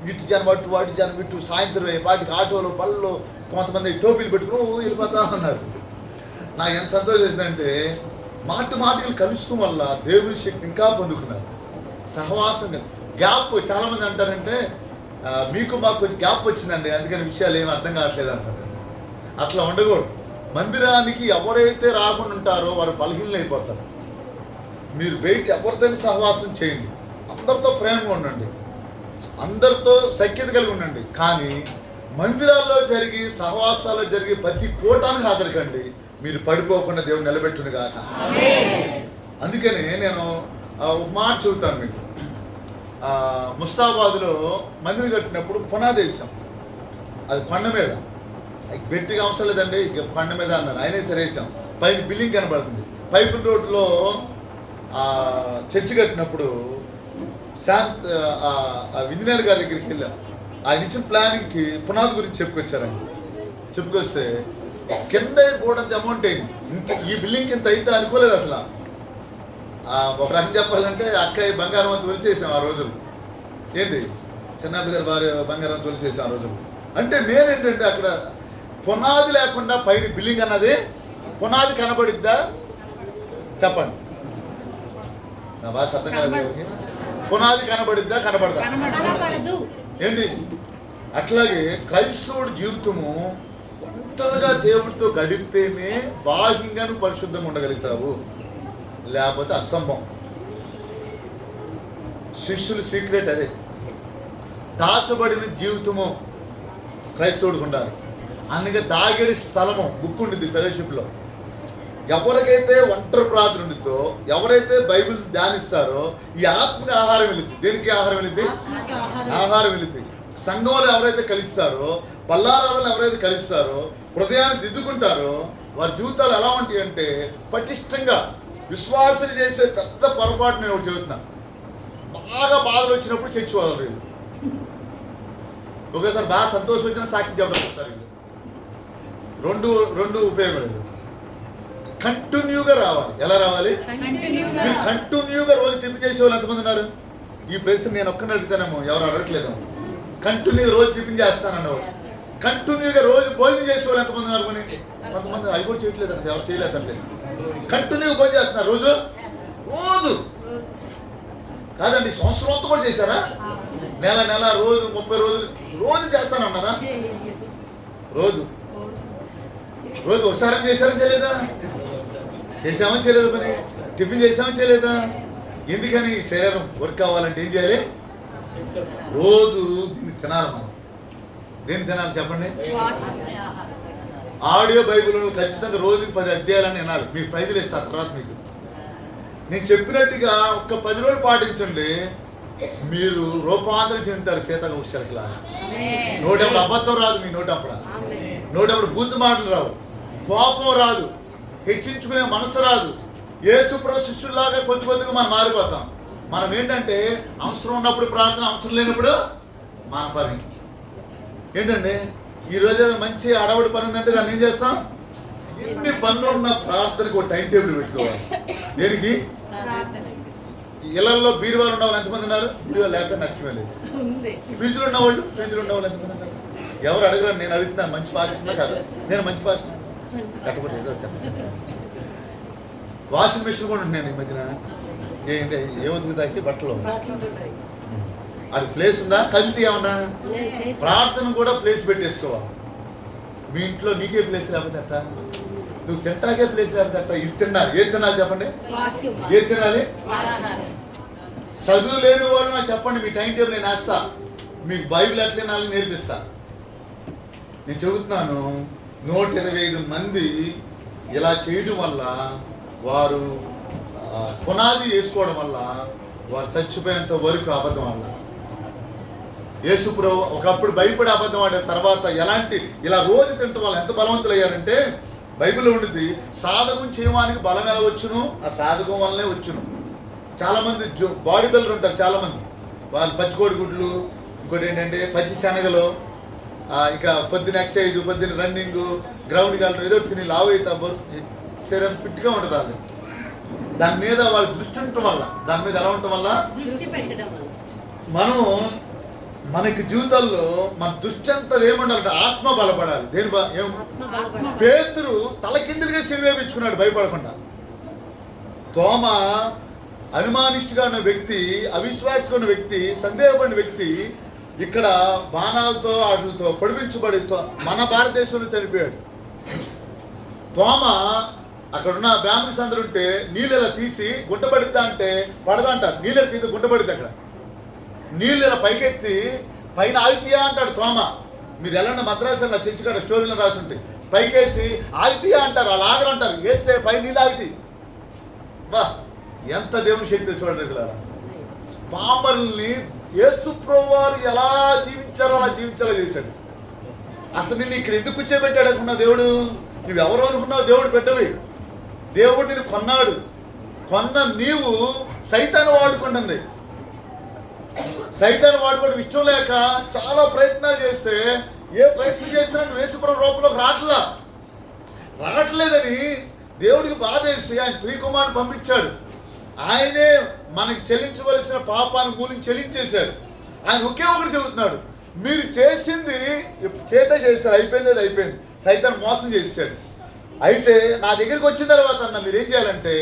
ఇటు జనం అటు, వాటి జనం ఇటు, సాయంత్రం వాటికి ఆటోలు బళ్ళు కొంతమంది టోపీలు పెట్టుకుని వెళ్ళిపోతా ఉన్నారు. నాకు ఎంత సంతోషం వేసిందంటే, మాటికి కలుస్తూ వల్ల దేవుని శక్తి ఇంకా పొందుకున్నారు. సహవాసంగా గ్యాప్. చాలామంది అంటారంటే, మీకు మాకు కొంచెం గ్యాప్ వచ్చిందండి, అందుకని విషయాలు ఏమి అర్థం కావట్లేదు అంటారు. అట్లా ఉండకూడదు. మందిరానికి ఎవరైతే రాకుండా ఉంటారో వారు బలహీనలు అయిపోతారు. మీరు బయట ఎవరితో సహవాసం చేయండి, అందరితో ప్రేమగా ఉండండి, అందరితో సఖ్యత కలిగి ఉండండి. కానీ మందిరాల్లో జరిగి సహవాసాల్లో జరిగి ప్రతి కూటానికి హాజరుకండి. మీరు పడిపోకుండా దేవుడు నిలబెట్టును కాక. అందుకని నేను ఒక మాట చెబుతాను మీకు. ముస్తాబాద్లో మందిరం కట్టినప్పుడు పునాది వేసాం. అది కొండ మీద, గట్టిగా అవసరం లేదండి, కొండ మీద అన్నారు. ఆయనే సరే వేసాం. పైన బిల్డింగ్ కనబడుతుంది. పైపు రోడ్లో చర్చి కట్టినప్పుడు ఇంజనీర్ గారి దగ్గరికి వెళ్ళాం. ఆయన ఇచ్చిన ప్లానింగ్కి పునాది గురించి చెప్పుకొస్తే కింద కూడా అమౌంట్ అయింది. ఈ బిల్డింగ్ ఇంత అయితే అనుకోలేదు అసలు. ఒక రకం చెప్పాలంటే అక్కయ్య బంగారం అంతా తొలిసేసాం ఆ రోజులు. ఏంటి చిన్నప్ప గారి భార్య బంగారం తొలిసేసాం ఆ రోజులు. అంటే మెయిన్ ఏంటంటే, అక్కడ పునాది లేకుండా పైన బిల్డింగ్ అన్నది పునాది కనబడిద్దా చెప్పండి? నా భాష అర్థం కాదు. పునాది కనబడిద్దా కనబడదా? ఏంటి? అట్లాగే క్రైస్తవుడి జీవితము ఒంటరిగా దేవుడితో గడిపితేనే బాహ్యంగా నువ్వు పరిశుద్ధంగా ఉండగలుగుతావు, లేకపోతే అసంభవం. శిష్యుల సీక్రెట్ అదే. దాచబడిన జీవితము క్రైస్తవుడికి ఉండాలి. అందుకే దాగడి స్థలము బుక్ ఉండింది ఫెలోషిప్లో. ఎవరికైతే ఒంటరి ప్రార్థన ఉండిద్దో, ఎవరైతే బైబిల్ ధ్యానిస్తారో ఈ ఆత్మకి ఆహారం వెళ్ళింది. దేనికి ఆహారం వెళ్ళింది? ఆహారం వెళ్ళింది. సంఘంలో ఎవరైతే కలుస్తారో, పల్లారాలను ఎవరైతే కలుస్తారో, హృదయాన్ని దిద్దుకుంటారో వారి జీవితాలు ఎలా ఉంటాయి అంటే పటిష్టంగా. విశ్వాసులు చేసే పెద్ద పొరపాటు నేను ఒకటి చెబుతున్నాను. బాగా బాధలు వచ్చినప్పుడు చర్చి వదలరు. ఒకేసారి బాగా సంతోషం వచ్చినా సాక్షి చెప్పడం వస్తారు. రెండు ఉపయోగం. కంటిన్యూగా రావాలి. ఎలా రావాలి? మీరు కంటిన్యూగా రోజు టిఫిన్ చేసే వాళ్ళు ఎంతమంది ఉన్నారు? ఈ ప్రశ్న నేను ఒక్కనే అడుగుతానేమో, ఎవరు అడగట్లేదు. కంటిన్యూగా రోజు టిఫిన్ చేస్తానన్నవాడు, కంటిన్యూగా రోజు భోజనం చేసే వాళ్ళు ఎంతమంది ఉన్నారు? కొని కొంతమంది అవి కూడా చేయట్లేదు, ఎవరు చేయలేదంటే. కంటిన్యూగా భోజనం చేస్తున్నారు రోజు రోజు కాదండి, సంవత్సరం అంతా కూడా చేశారా? నెల రోజు 30 రోజులు రోజు చేస్తానన్నారా? రోజు ఒకసారి చేశారా చేయలేదా? చేసామా చేయలేదు? మరి టిఫిన్ చేసామా చేయలేదా? ఎందుకని? శరీరం వర్క్ అవ్వాలంటే ఏం చేయాలి? రోజు దీన్ని తినాలి. మనం దేన్ని తినాలి చెప్పండి? ఆడియో బైబిల్ ఖచ్చితంగా రోజుకి 10 అధ్యాయాలని వినాలి. మీకు ప్రైజులు ఇస్తారు తర్వాత. మీకు నేను చెప్పినట్టుగా ఒక్క 10 రోజులు పాటించండి, మీరు రూపాంతరం చెందుతారు. సీతకౌశలకులా నోటప్పుడు అబద్ధం రాదు. మీ నోటప్పుడు బూతు మాటలు రావు, కోపం రాదు, హెచ్చించుకునే మనసు రాదు. యేసు ప్రభు శిష్యుల్లాగా కొద్దిగా మనం మారిపోతాం. మనం ఏంటంటే అవసరం ఉన్నప్పుడు ప్రార్థన, అవసరం లేనప్పుడు మన పని. ఏంటండి ఈరోజు మంచి అడవుడి పని ఉందంటే దాన్ని ఏం చేస్తాం? ఎన్ని పనులు ఉన్న ప్రార్థనకి ఒక టైం టేబుల్ పెట్టుకోవాలి. దేనికి? ఇళ్లలో బీరువాలు ఉన్న వాళ్ళు ఎంతమంది ఉన్నారు? బీరువాలు లేకపోతే నష్టమే లేదు. ఫీజులు ఉన్నవాళ్ళు ఎంతమంది ఉన్నారు? ఎవరు అడగరు. నేను అడుగుతున్నాను, మంచి పాటిస్తున్నా కాదు. నేను మంచి పాటిస్తున్నా లేకపోతే వాషింగ్ మెషిన్ కూడా ఉంటున్నాను ఈ మధ్యన. ఏమవుతుంది దానికి? బట్టలు. అది ప్లేస్ ఉందా? కల్తీ ఏమన్నా? ప్రార్థన కూడా ప్లేస్ పెట్టేసుకోవాలి. మీ ఇంట్లో నీకే ప్లేస్ లేకపోతే అట్ట, నువ్వు తింటాకే ప్లేస్ లేకపోతే అట్ట. ఇది తినాలి. ఏది తినాలి చెప్పండి? ఏది తినాలి? చదువు లేని వాళ్ళు నాకు చెప్పండి, మీ టైం టేబుల్ నేను వేస్తా. మీకు బైబిల్ ఎట్లా తినాలని నేర్పిస్తా. నేను చెబుతున్నాను, 125 మంది ఇలా చేయడం వల్ల, వారు పునాది వేసుకోవడం వల్ల, వారు చచ్చిపోయేంత వరకు అబద్ధం వల్ల. యేసు ప్రభు ఒకప్పుడు భయపడి అబద్ధం ఆడారు. తర్వాత ఎలాంటి ఇలా రోజు తింటాం వాళ్ళు ఎంత బలవంతులు అయ్యారంటే, బైబిల్లో ఉండింది, సాధకం చేయడానికి బలం ఎలా వచ్చును? ఆ సాధకం వల్లనే వచ్చును. చాలామంది బాడీ బిల్డర్ ఉంటారు. చాలామంది వాళ్ళు పచ్చికోడి గుడ్లు, ఇంకోటి ఏంటంటే పచ్చి శనగలు, ఇక పొద్దున ఎక్సర్సైజ్, పొద్దున్న రన్నింగ్, గ్రౌండ్కి వెళ్ళడం, ఏదో తిని లావు అవుతా శరీరం ఫిట్గా ఉంటుంది. అది దాని మీద వాళ్ళ దృష్టి ఉండటం వల్ల, దాని మీద ఎలా ఉండటం వల్ల మనం మనకి జీవితాల్లో మన దృష్టి అంతా ఏముండాలంటే ఆత్మ బలపడాలి. దేని పేతురు తలకిందులుగా సిరివేపించుకున్నాడు భయపడకుండా. తోమ అనుమానిష్టిగా ఉన్న వ్యక్తి, అవిశ్వాసంగా ఉన్న వ్యక్తి, సందేహపడిన వ్యక్తి ఇక్కడ బాణాలతో వాటితో పొడిపించబడి మన భారతదేశంలో చనిపోయాడు. తోమ అక్కడున్న బ్రాహ్మణ్స్ అందరూ ఉంటే నీళ్ళు ఇలా తీసి గుంటపడిద్దా అంటే పడదా అంటారు. నీళ్ళు తీసి గుంటపడిద్ది. అక్కడ నీళ్ళు ఇలా పైకెత్తి పైన ఆగితీయా అంటాడు తోమ. మీరు ఎలాంటి మద్రాసులో చర్చికాడ స్టోరీలో రాసి ఉంటాయి. పైకేసి ఆగితీయా అంటారు, వాళ్ళు ఆగరు అంటారు. వేస్తే పై నీళ్ళు ఆగితే బా ఎంత దేవుని శక్తి చూడండి. ఇక్కడ పామరుల్ని యేసు ప్రభువారు ఎలా జీవించారో అలా జీవించాలో చేశాడు. అసలు నిన్ను ఇక్కడ ఎందుకు కూర్చోబెట్టాడు అనుకున్నావు దేవుడు? నువ్వెవరు అనుకున్నావు? దేవుడు పెట్టవి. దేవుడు నిన్ను కొన్నాడు. కొన్న నీవు సైతాన్ని వాడుకుంటుంది. సైతాన్ని వాడుకోవడం ఇష్టం లేక చాలా ప్రయత్నాలు చేస్తే, ఏ ప్రయత్నం చేసినా నువ్వు యేసుప్రభు రూపంలోకి రావట్లేదని దేవుడికి బాధేసి ఆయన ప్రియకుమారుని పంపించాడు. ఆయనే మనకి చెల్లించవలసిన పాపాన్ని మూలిని చెల్లించేశాడు. ఆయన ఒకే ఒకటి చెబుతున్నాడు, మీరు చేసింది చేత చేశారు, అయిపోయింది, అది అయిపోయింది. సైతాన్ని మోసం చేశాడు. అయితే నా దగ్గరికి వచ్చిన తర్వాత అన్న మీరేం చేయాలంటే,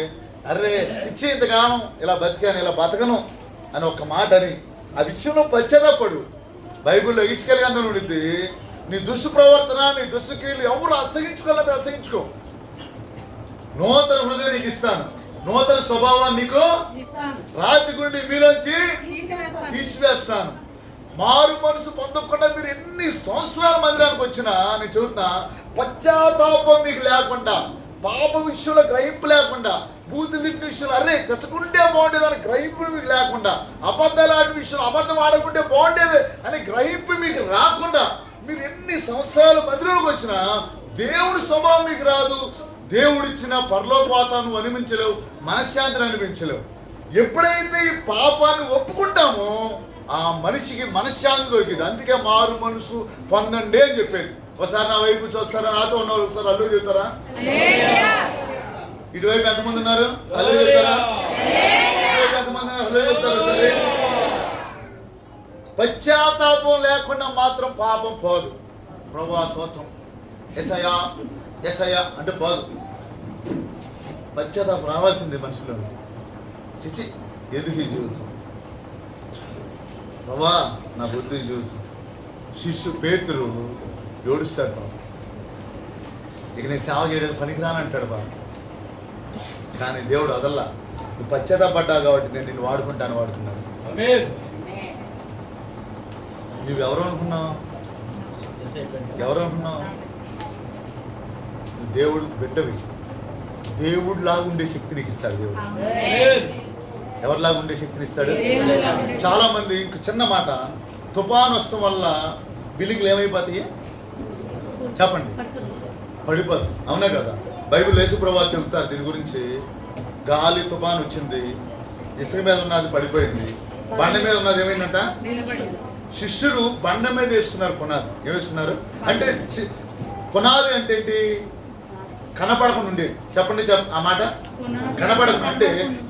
అరే ఇచ్చి ఇంతకాలం ఇలా బతికాను, ఇలా బతకను అని ఒక మాట అని ఆ విషయంలో పశ్చాత్తాపడు. బైబిల్లో ఇసుకల్ గ్రంథం ఉండింది, నీ దుష్ప్రవర్తన, నీ దుష్క్రియలు ఎవరు అసహించుకోలేదు, అసహించుకో. నూతన హృదయం నీకు ఇస్తాను, నూతన స్వభావాన్ని నీకు రాతి గుండి మీలోంచి తీసివేస్తాను. మారు మనసు పొందకుండా మీరు ఎన్ని సంవత్సరాల మందిరానికి వచ్చినా నేను చెబుతున్నా, పశ్చాత్తాపం మీకు లేకుండా, పాప విషయంలో గ్రహింపు లేకుండా, బూతులు తిట్టిన విషయంలో అరే తిట్టుకుంటే బాగుండేది అని గ్రహింపు మీకు లేకుండా, అబద్ధాలు ఆడిన విషయంలో అబద్ధం ఆడకుంటే బాగుండేది అని గ్రహింపు మీకు రాకుండా మీరు ఎన్ని సంవత్సరాల మందిరంలోకి వచ్చినా దేవుడి స్వభావం మీకు రాదు. దేవుడిచ్చిన పరలోకవాతాన్ని అనిపించలేవు, మనశ్శాంతిని అనిపించలేవు. ఎప్పుడైతే ఈ పాపాన్ని ఒప్పుకుంటామో ఆ మనిషికి మనశ్శాంతి దొరికింది. అందుకే మారు మనసు పొందండి అని చెప్పేది. ఒకసారి నా వైపు చూస్తారా? నాతో ఉన్న వాళ్ళు ఒకసారి అల్లు చెప్తారా? ఇటువైపు ఎంతమంది ఉన్నారు? అల్లు చెప్తారా? ఇటువైపు ఎంతమంది ఉన్నారు? అల్లు చెప్తారా? సరే, పశ్చాత్తాపం లేకుండా మాత్రం పాపం పోదు. ప్రభువా స్తోత్రం, యేసయ్యా యేసయ్యా అంటే పోదు. పశ్చాత్తాపం రావాల్సిందే మనుషుల్లో. చిచి ఎదుగు జీవితం, ప్రభువా నా బుద్ధి జీవితం. శిష్యు పేతురు ఏడుస్తాడు బాబు, ఇక నేను సేవ చేయలేదు పనికిరాని అంటాడు బాబు. కానీ దేవుడు అదల్లా, నువ్వు పశ్చాత్తాపడ్డావు కాబట్టి నేను నిన్ను వాడుకున్నాను. నువ్వెవరు అనుకున్నావు? దేవుడు బిడ్డవి. దేవుడు లాగా ఉండే శక్తి నీకు ఇస్తాడు దేవుడు. ఎవరిలాగా ఉండే శక్తిని ఇస్తాడు? చాలా మంది ఇంక చిన్న మాట, తుఫాను వస్తాం వల్ల బిల్డింగ్లు ఏమైపోతాయి చెప్పండి? పడిపోతాయి. అవునా కదా? బైబిల్ యేసుప్రభువు చెబుతారు దీని గురించి. గాలి తుఫాను వచ్చింది, ఇసుక మీద ఉన్నది పడిపోయింది, బండ మీద ఉన్నది ఏమైందంట? శిష్యులు బండ మీద వేసుకున్నారు పునాది. ఏం వేసుకున్నారు అంటే, పునాది అంటే ఏంటి? కనపడకుండా ఉండేది. చెప్పండి ఆ మాట, కనపడకుండా. అంటే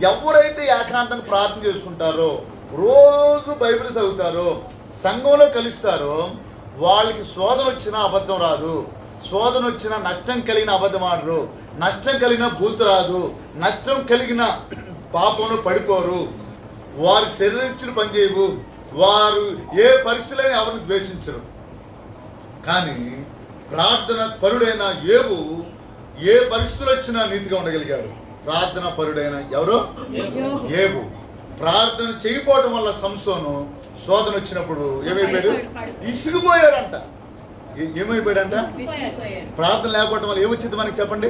ఎవరైతే ఏకాంతాన్ని ప్రార్థన చేసుకుంటారో, రోజు బైబిల్ చదువుతారో, సంఘంలో కలుస్తారో, వాళ్ళకి శోధన వచ్చినా అబద్ధం రాదు, శోధన వచ్చిన నష్టం కలిగిన అబద్ధం ఆడరు, నష్టం కలిగిన బూతు రాదు, నష్టం కలిగిన పాపంలో పడిపోరు, వారి శరీరస్తులు పనిచేయవు, వారు ఏ పరిస్థితులైనా ఎవరిని ద్వేషించరు. కానీ ప్రార్థన పరుడైన యేబు ఏ పరిస్థితులు వచ్చినా నీతిగా ఉండగలిగాడు. ప్రార్థన పరుడైన ఎవరు? యేబు. ప్రార్థన చేయకపోవడం వల్ల సంసోను శోధన వచ్చినప్పుడు ఏమైపోయాడు? ఇసిగిపోయాడంట. ఏమైపోయాడంట? ప్రార్థన లేకపోవడం వల్ల ఏమొచ్చింది మనకి చెప్పండి?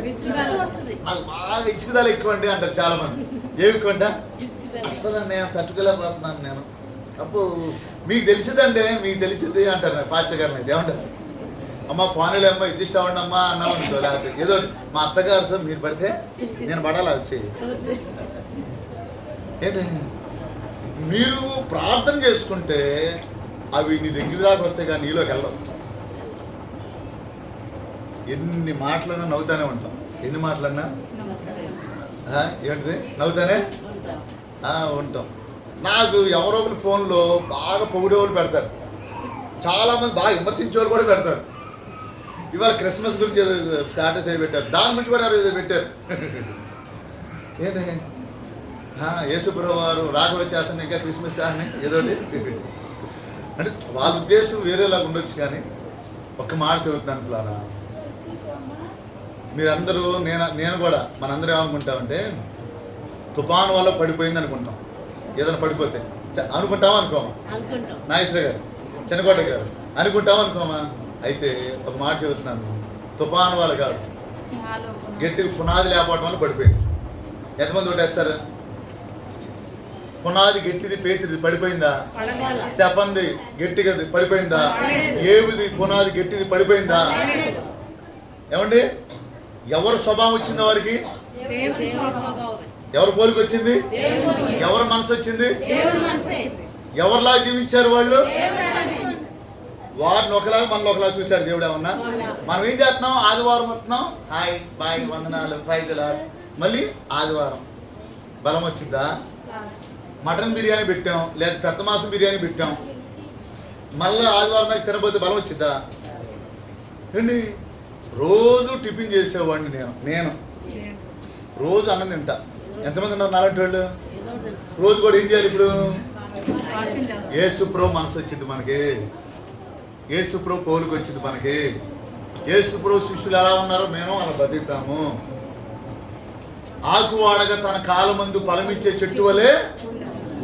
నాకు బాగా ఇసుగుదల ఎక్కువ అండి అంటారు చాలా మంది. ఏమి ఎక్కువ అంట? అసలు నేను తట్టుకోలేకపోతున్నాను నేను. అప్పుడు మీకు తెలిసిందంటే మీకు తెలిసింది అంటారు పాస్టర్ గారిని. అయితే ఏమంటారు? అమ్మ పోనీలే అమ్మ ఇది ఇష్టం అమ్మా అన్నామనుకో, లేకపోతే ఏదో మా అత్తగారితో మీరు పడితే నేను పడాలా వచ్చేయి. ఏంటి మీరు ప్రార్థన చేసుకుంటే అవి నీ దగ్గర దాకా వస్తాయి కానీ నీలోకి వెళ్ళవు. ఎన్ని మాటలన్నా నవ్వుతానే ఉంటాం. ఎన్ని మాటలన్నా ఏంటిది నవ్వుతానే ఉంటాం. నాకు ఎవరో ఒకరు ఫోన్లో బాగా పొగిడేవాళ్ళు పెడతారు, చాలామంది బాగా విమర్శించేవాళ్ళు కూడా పెడతారు. ఇవాళ క్రిస్మస్ గురించి స్టాటస్ అయి పెట్టారు, దాని గురించి కూడా పెట్టారు. ఏంటి యేసుప్రభువు వారు రాఘవ చేస్తాను ఇంకా క్రిస్మస్ అని ఏదోటి అంటే వాళ్ళ ఉద్దేశం వేరేలాగా ఉండొచ్చు. కానీ ఒక్క మాట చదువుతున్నాను ప్లానా, మీరందరూ నేను కూడా మనందరూ ఏమనుకుంటామంటే తుఫాను వల్ల పడిపోయింది అనుకుంటాం. ఏదైనా పడిపోతే అనుకుంటామా అనుకోమా? నాగేశ్వర గారు, చెన్నకోట గారు అనుకుంటామా అనుకోమా? అయితే ఒక మాట చెబుతున్నాను, తుఫాను వల్ల కాదు, గట్టిగా పునాది లేకపోవడం వల్ల పడిపోయింది. ఎంతమంది ఓటేస్తారు? పునాది గట్టిది పేతిది పడిపోయిందా? స్టెఫన్ది గట్టిగా పడిపోయిందా? ఏవిది పునాది గట్టిది పడిపోయిందా? ఏమండి ఎవరు స్వభావం వచ్చింది వారికి? ఎవరు పోలికి వచ్చింది? ఎవరు మనసు వచ్చింది? ఎవరిలా జీవించారు వాళ్ళు? వారిని ఒకలాగా మనలో ఒకలాగా చూశారు దేవుడు. ఏమన్నా మనం ఏం చేస్తున్నాం? ఆదివారం వస్తున్నాం, హాయ్ బాయ్ వందనాలు ప్రైజ్ లార్డ్, మళ్ళీ ఆదివారం బలం వచ్చిందా? మటన్ బిర్యానీ పెట్టాం, లేదా పెద్ద మాసం బిర్యానీ పెట్టాం, మళ్ళీ ఆదివారం దాకా తినబోతే బలం వచ్చిందా? ఏంటి రోజు టిఫిన్ చేసేవాడిని నేను రోజు అన్నం తింటా. ఎంతమంది ఉన్నారు నాలాంటి వాళ్ళు? రోజు కూడా ఏం చేయాలి? ఇప్పుడు యేసుప్రభు మనసు వచ్చింది మనకి, యేసుప్రభు పోలికి వచ్చింది మనకి, యేసుప్రభు శిష్యులు ఎలా ఉన్నారో మేము అలా బతుకుతాము. ఆకు వాడగా తన కాలమందు ఫలమిచ్చే చెట్టు వలె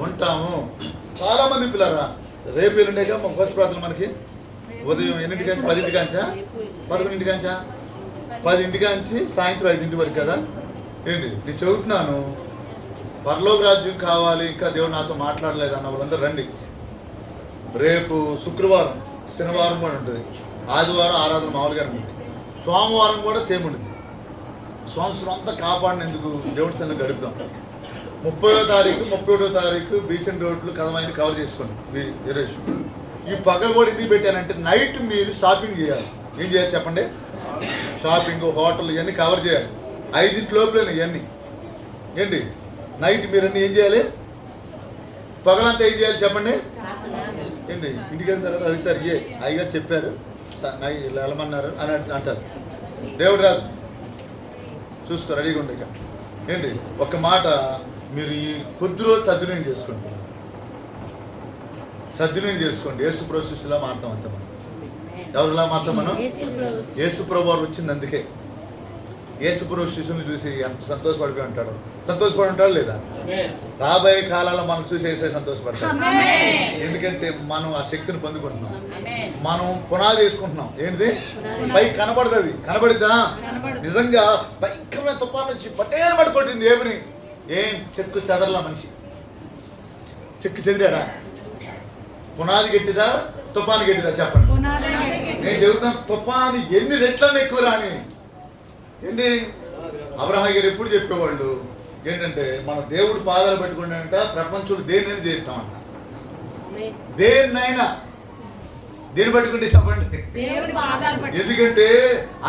ఉంటాము. చాలా మంది పిల్లరా రేపు ఎల్లుండేగా మా ఫస్ట్ ప్రార్థన మనకి ఉదయం 8 10 11 10 సాయంత్రం 5 వరకు కదా. ఏంటి నేను చెబుతున్నాను, పరలోక రాజ్యం కావాలి, ఇంకా దేవుడు నాతో మాట్లాడలేదు అన్న వాళ్ళందరూ రండి. రేపు శుక్రవారం, శనివారం కూడా ఉంటుంది, ఆదివారం ఆరాధన మామూలుగానే ఉంటుంది, సోమవారం కూడా సేమ్ ఉంటుంది. సంవత్సరం అంతా కాపాడినందుకు దేవుడి సన్నిధిలో గడుపుతాం. 30వ తారీఖు 31వ తారీఖు బీసెంట్ రోడ్లు కథమైన కవర్ చేసుకోండి. ఈ పగలు కూడా ఎందుకు పెట్టానంటే నైట్ మీరు షాపింగ్ చేయాలి. ఏం చేయాలి చెప్పండి? షాపింగ్, హోటల్ ఇవన్నీ కవర్ చేయాలి. 5 లోపలే ఇవన్నీ. ఏంటి నైట్ మీరు అన్నీ ఏం చేయాలి? పగలంతా ఏం చేయాలి చెప్పండి? ఏంటి ఇంటికి వెళ్ళిన తర్వాత అడుగుతారు, అయ్యగారు చెప్పారు వెళ్ళమన్నారు అని అంటారు. దేవుడు రాదు, చూసుకో రెడీగా ఉండే. ఏంటి ఒక్క మాట, మీరు ఈ కొద్ది రోజు సద్వినియోగం చేసుకోండి. యేసు ప్రభు శిష్యులా మారుతాం అంత. మనం ఎవరిలా మారుతాం? మనం యేసు ప్రభు వారు వచ్చింది అందుకే. యేసు ప్రభు శిష్యుని చూసి ఎంత సంతోషపడిపోయి ఉంటాడు. సంతోషపడి ఉంటాడు లేదా? రాబోయే కాలాల్లో మనం చూసి వేసే సంతోషపడతాం. ఎందుకంటే మనం ఆ శక్తిని పొందుకుంటున్నాం, మనం పునాది వేసుకుంటున్నాం. ఏంటిది? పైకి కనబడుతుంది, కనబడిద్దా? నిజంగా భయంకరమైన తుఫాను వచ్చి పట్టేని పడి కొట్టింది ఏమిని. ఏం చెక్కు చెదరలా మనిషి, చెక్కు చెదిరాడా? పునాది గట్టిదా తుఫాను గట్టిదా చెప్పండి? నేను చెబుతాను, తుఫాను ఎన్ని రెట్లన్నా ఎక్కువ రాని. ఏంటి అబ్రహాం గారు ఎప్పుడు చెప్పేవాళ్ళు ఏంటంటే, మన దేవుడు పాదాలు పెట్టుకుంటానంట ప్రపంచంలో దేన్నైనా చేస్తామంట. దేన్నైనా దేని పట్టుకుంటే చెప్పండి? ఎందుకంటే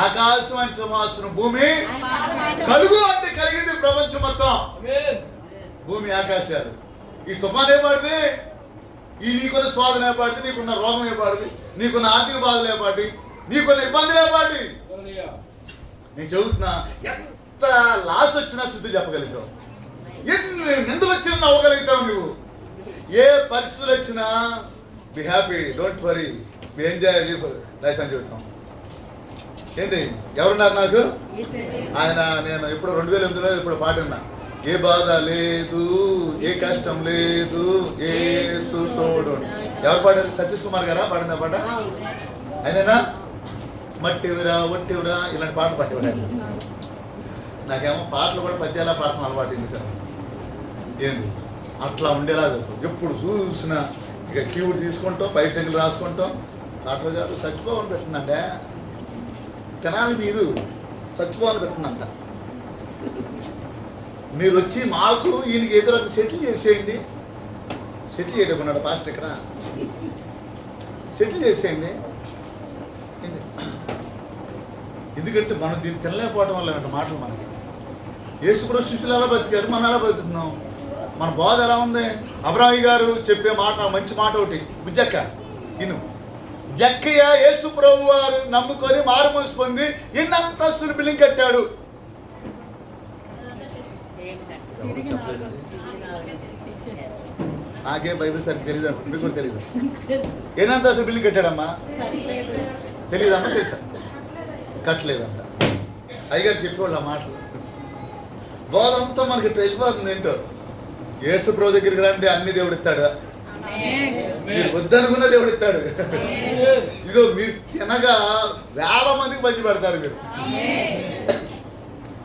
ఆకాశం అని సింహాసనం, భూమి కలుగు అంటే కలిగింది ప్రపంచం మొత్తం. భూమి ఆకాశాలు. ఈ తుఫాన్ ఏపాడిది? ఈ నీకున్న స్వాదం ఏపాటిది, నీకున్న రోగం ఏపాటిది, నీకున్న ఆర్థిక బాధలు ఏపాటి, నీకున్న ఇబ్బందులు ఏపాటి. నేను చెబుతున్నా, ఎంత లాస్ వచ్చినా శుద్ధి చెప్పగలుగుతావు, ఎన్ని నిందలు వచ్చినా నవ్వగలుగుతావు నువ్వు. ఏ పరిస్థితులు వచ్చినా be happy, don't worry, B enjoy life అని చెబుతాం. ఏంటి ఎవరున్నారు నాకు? ఆయన నేను ఎప్పుడు 2008లో ఇప్పుడు పాట విన్నా, ఏ బాధ లేదు, ఏ కష్టం లేదు, యేసు తోడు. ఎవరు పాడారు? సతీష్ కుమార్ గారా పాడిన పాట? అయినా మట్టివిరా ఒట్టివిరా ఇలాంటి పాటలు పట్టేవాడు. నాకేమో పాటలు కూడా పద్యాలా పాడతాం అలవాటు. ఎందుకని ఏంది అట్లా ఉండేలా చదువుతాం. ఎప్పుడు చూసినా ఇక కీవుడు తీసుకుంటాం, పై చెంగులు రాసుకుంటాం. డాక్టర్ గారు చచ్చిపోవని పెట్టిందంటే తెనాలి మీరు చచ్చిపోవని పెట్టిందంట. మీరు వచ్చి మాకు ఈయనకి ఎదురు సెటిల్ చేసేయండి. సెటిల్ చేయకున్నాడు పాస్ట్ ఇక్కడ, సెటిల్ చేసేయండి. ఎందుకంటే మనం దీన్ని తినలేకపోవడం వల్ల మాటలు మనకి. యేసు ప్రభు శిష్యులు ఎలా బతికారు, మనం ఎలా బతుకుతున్నాం? మన బోధ ఎలా ఉంది? అబ్రాహ్మ గారు చెప్పే మాట, మంచి మాట ఒకటి, బుజ్జక్క ఇను. జక్కయ్య యేసు ప్రభు వారు నమ్ముకొని మారుమూసి పొంది ఎన్ని అంతస్తులు బిల్డింగ్ కట్టాడు. నాకే బైబిల్ సరి తెలియదు, మీకు కూడా తెలీదు. ఎన్ని అంతస్తులు బిల్డింగ్ కట్టాడమ్మా? తెలియదమ్మా? తెలుసా? కట్టలేదంట. అయ్యగారు చెప్పేవాళ్ళు ఆ మాటలు. బోధ అంతా మనకి తెలిసిపోతుంది. ఏంటో యేసు ప్రభు దగ్గరికి రండి, అన్ని దేవుడు ఇస్తాడు. మీరు వద్దనుకున్న దేవుడు ఇస్తాడు. ఇదో మీరు తినగా వేల మందికి పంచి పెడతారు. మీరు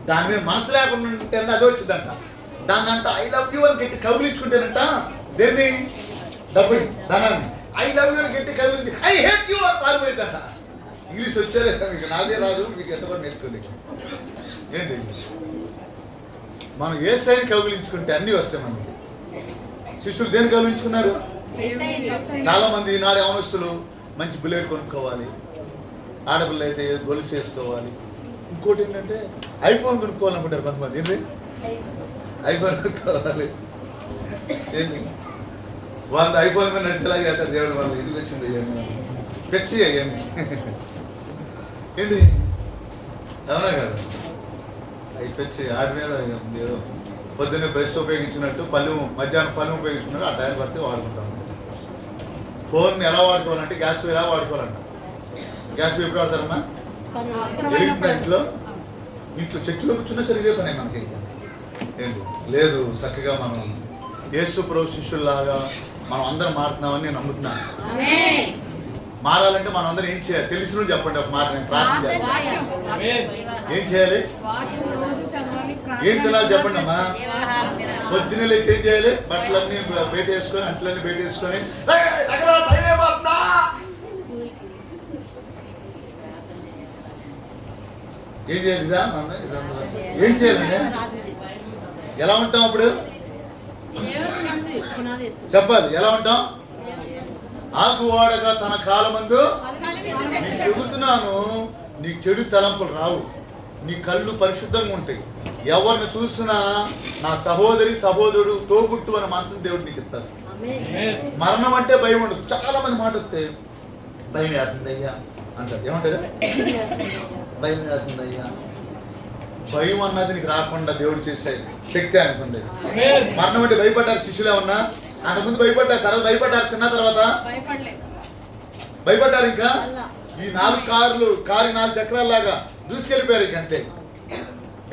దాని మీద మనసు లేకుండా ఉంటే అదే వచ్చిందంట. దాన్ని అంట ఐ లవ్ యూ అని గట్టి కౌలించుకుంటేనంట. దేన్ని? డబ్బు ధనాన్ని. ఐ లవ్ యూ అని గట్టి కౌలించి ఐ హేట్ యూ అని పారిపోయిందంట. ఇంగ్లీష్ వచ్చారే మీకు, నాదే రాదు, మీకు ఎంత కూడా నేర్చుకోండి. ఏంటి మనం యేసయ్యని కౌగిలించుకుంటే అన్నీ వస్తాయి మనకి. శిష్యులు దేన్ని కౌగిలించుకున్నారు? చాలా మంది ఈనాడు యవనస్తులు మంచి బుల్లెట్ కొనుక్కోవాలి, ఆడపిల్ల అయితే గొలుసు వేసుకోవాలి. ఇంకోటి ఏంటంటే ఐఫోన్ కొనుక్కోవాలనుకుంటారు కొంతమంది. ఏంటి ఐఫోన్ కొనుక్కోవాలి. ఏంటి వాళ్ళు ఐఫోన్ మీద నడిచేలాగా చేస్తారు. దేవుడు వాళ్ళు ఇది వచ్చింది పెచ్చి అయ్యండి. ఏంటి అవునా కదా? అవి పెచ్చి ఆడి మీద ఏదో పొద్దున్నే బ్రష్ ఉపయోగించినట్టు మధ్యాహ్నం పళ్ళు ఉపయోగించుకున్నట్టు ఆ టైం పడితే వాడుకుంటాం. ఫోన్ని ఎలా వాడుకోవాలంటే గ్యాస్ ఎలా వాడుకోవాలంట. గ్యాస్ ఎప్పుడు వాడతారమ్మా? ఇంట్లో చెట్టులో కూర్చున్నా సరిగ్గా పని మనకి. ఏంటి లేదు, చక్కగా మనం యేసు ప్రభు శిష్యుల్లాగా మనం అందరం మారుతున్నామని నేను నమ్ముతున్నాను. మారాలంటే మనం అందరం ఏం చేయాలి? తెలిసిన చెప్పండి ఒక మాట, నేను ప్రార్థన చేస్తాను. ఏం చేయాలి? ఏం తినాలి చెప్పండి అమ్మా. పొద్దున్నే లేచి ఏం చేయాలి? బట్టలన్నీ బయట వేసుకొని, అంట్లన్నీ బయట వేసుకొని ఏం చేయాలి? ఏం చేయాలండి? ఎలా ఉంటాం అప్పుడు చెప్పాలి. ఎలా ఉంటాం? ఆకు వాడగా తన కాలమందు. నీకు చెబుతున్నాను, నీ చెడు తలంపులు రావు, నీ కళ్ళు పరిశుద్ధంగా ఉంటాయి. ఎవరిని చూసినా నా సహోదరి సహోదరుడు తోబుట్టు అని మనసుని దేవుడు నీకు చెప్తారు. మరణం అంటే భయం ఉండదు. చాలా మంది మాట వస్తే భయం వేస్తుందయ్యా అంటారు. ఏమంటారు? భయం వేస్తుందయ్యా. భయం అన్నది నీకు రాకుండా దేవుడు చేసే శక్తి అనుకుంది. మరణం అంటే భయపడ్డారు శిష్యులు ఏమన్నా? అంతకుముందు భయపడ్డారు, తర్వాత భయపడ్డారు, తిన్న తర్వాత భయపడ్డారు. ఇంకా ఈ 4 కార్లు 4 చక్రాల్లాగా దూసుకెళ్ళిపోయారు. ఇంక అంతే.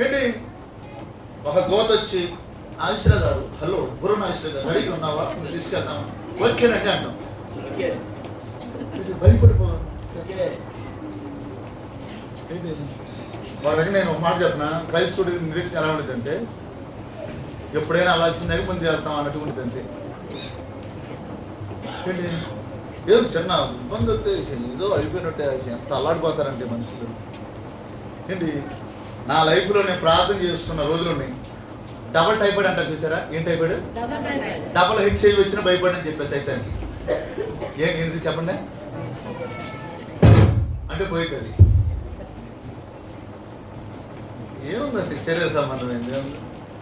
ఏంటి? ఒక దోత వచ్చి, నాగేశ్వర గారు, హలో గురు నాగేశ్వర గారు, రెడీగా ఉన్నావా? తీసుకెళ్తామా? ఓకేనంటే అంటాం. భయపడిపో. వాళ్ళకి నేను ఒక మాట చెప్పిన, క్రైస్తవుడి నిరీక్షణ ఎలా ఉండేది అంటే ఎప్పుడైనా అలాల్సిందే ముందు వెళ్తాం అన్నట్టు ఉంటుంది. అంతే. ఏంటి? ఏదో చిన్న ఇబ్బంది వస్తే ఏదో అయిపోయినట్టే ఎంత అల్లాడిపోతారంటే మనుషులు. ఏంటి? నా లైఫ్లో నేను ప్రార్థన చేస్తున్న రోజులున్నాయి. డబల్ టైఫాయిడ్ అంటారు చూసారా? ఏం టైఫాయిడ్? డబల్ HIV వచ్చిన భయపడని చెప్పేసి సైతానికి. ఏంటి చెప్పండి? అంటే పోయింది. ఏముంది అసలు శరీర సంబంధం ఏంది?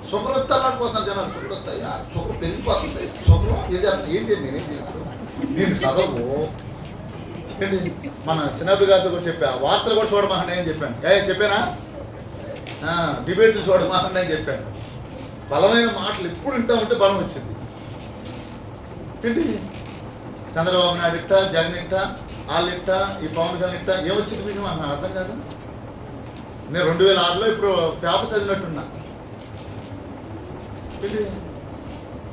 షుగర్ వస్తే అల్లాడిపోతున్నాను జనాలు. షుగర్ వస్తాయి, షుగర్ పెరిగిపోతుంది. షుగర్ ఏం చేయండి? నేనేం చేయను. నేను చదవు. ఏంటి? మన చిన్నప్పటి గారితో కూడా చెప్పా, వార్తలు కూడా చూడమాకండి అని చెప్పాను. చెప్పానా? డిబేట్లు చూడమాకండి అని చెప్పాను. బలమైన మాటలు ఎప్పుడు వింటా ఉంటే బలం వచ్చింది. ఏంటి? చంద్రబాబు నాయుడు ఇట్ట, జగన్ ఇట్ట, వాళ్ళు ఇట్ట, ఈ పవన్ కళ్యాణ్ ఇట్ట, ఏమొచ్చింది మీకు? నాకు అర్థం కాదు. నేను 2006లో ఇప్పుడు పేపర్ చదివినట్టున్నా. ఏంటి?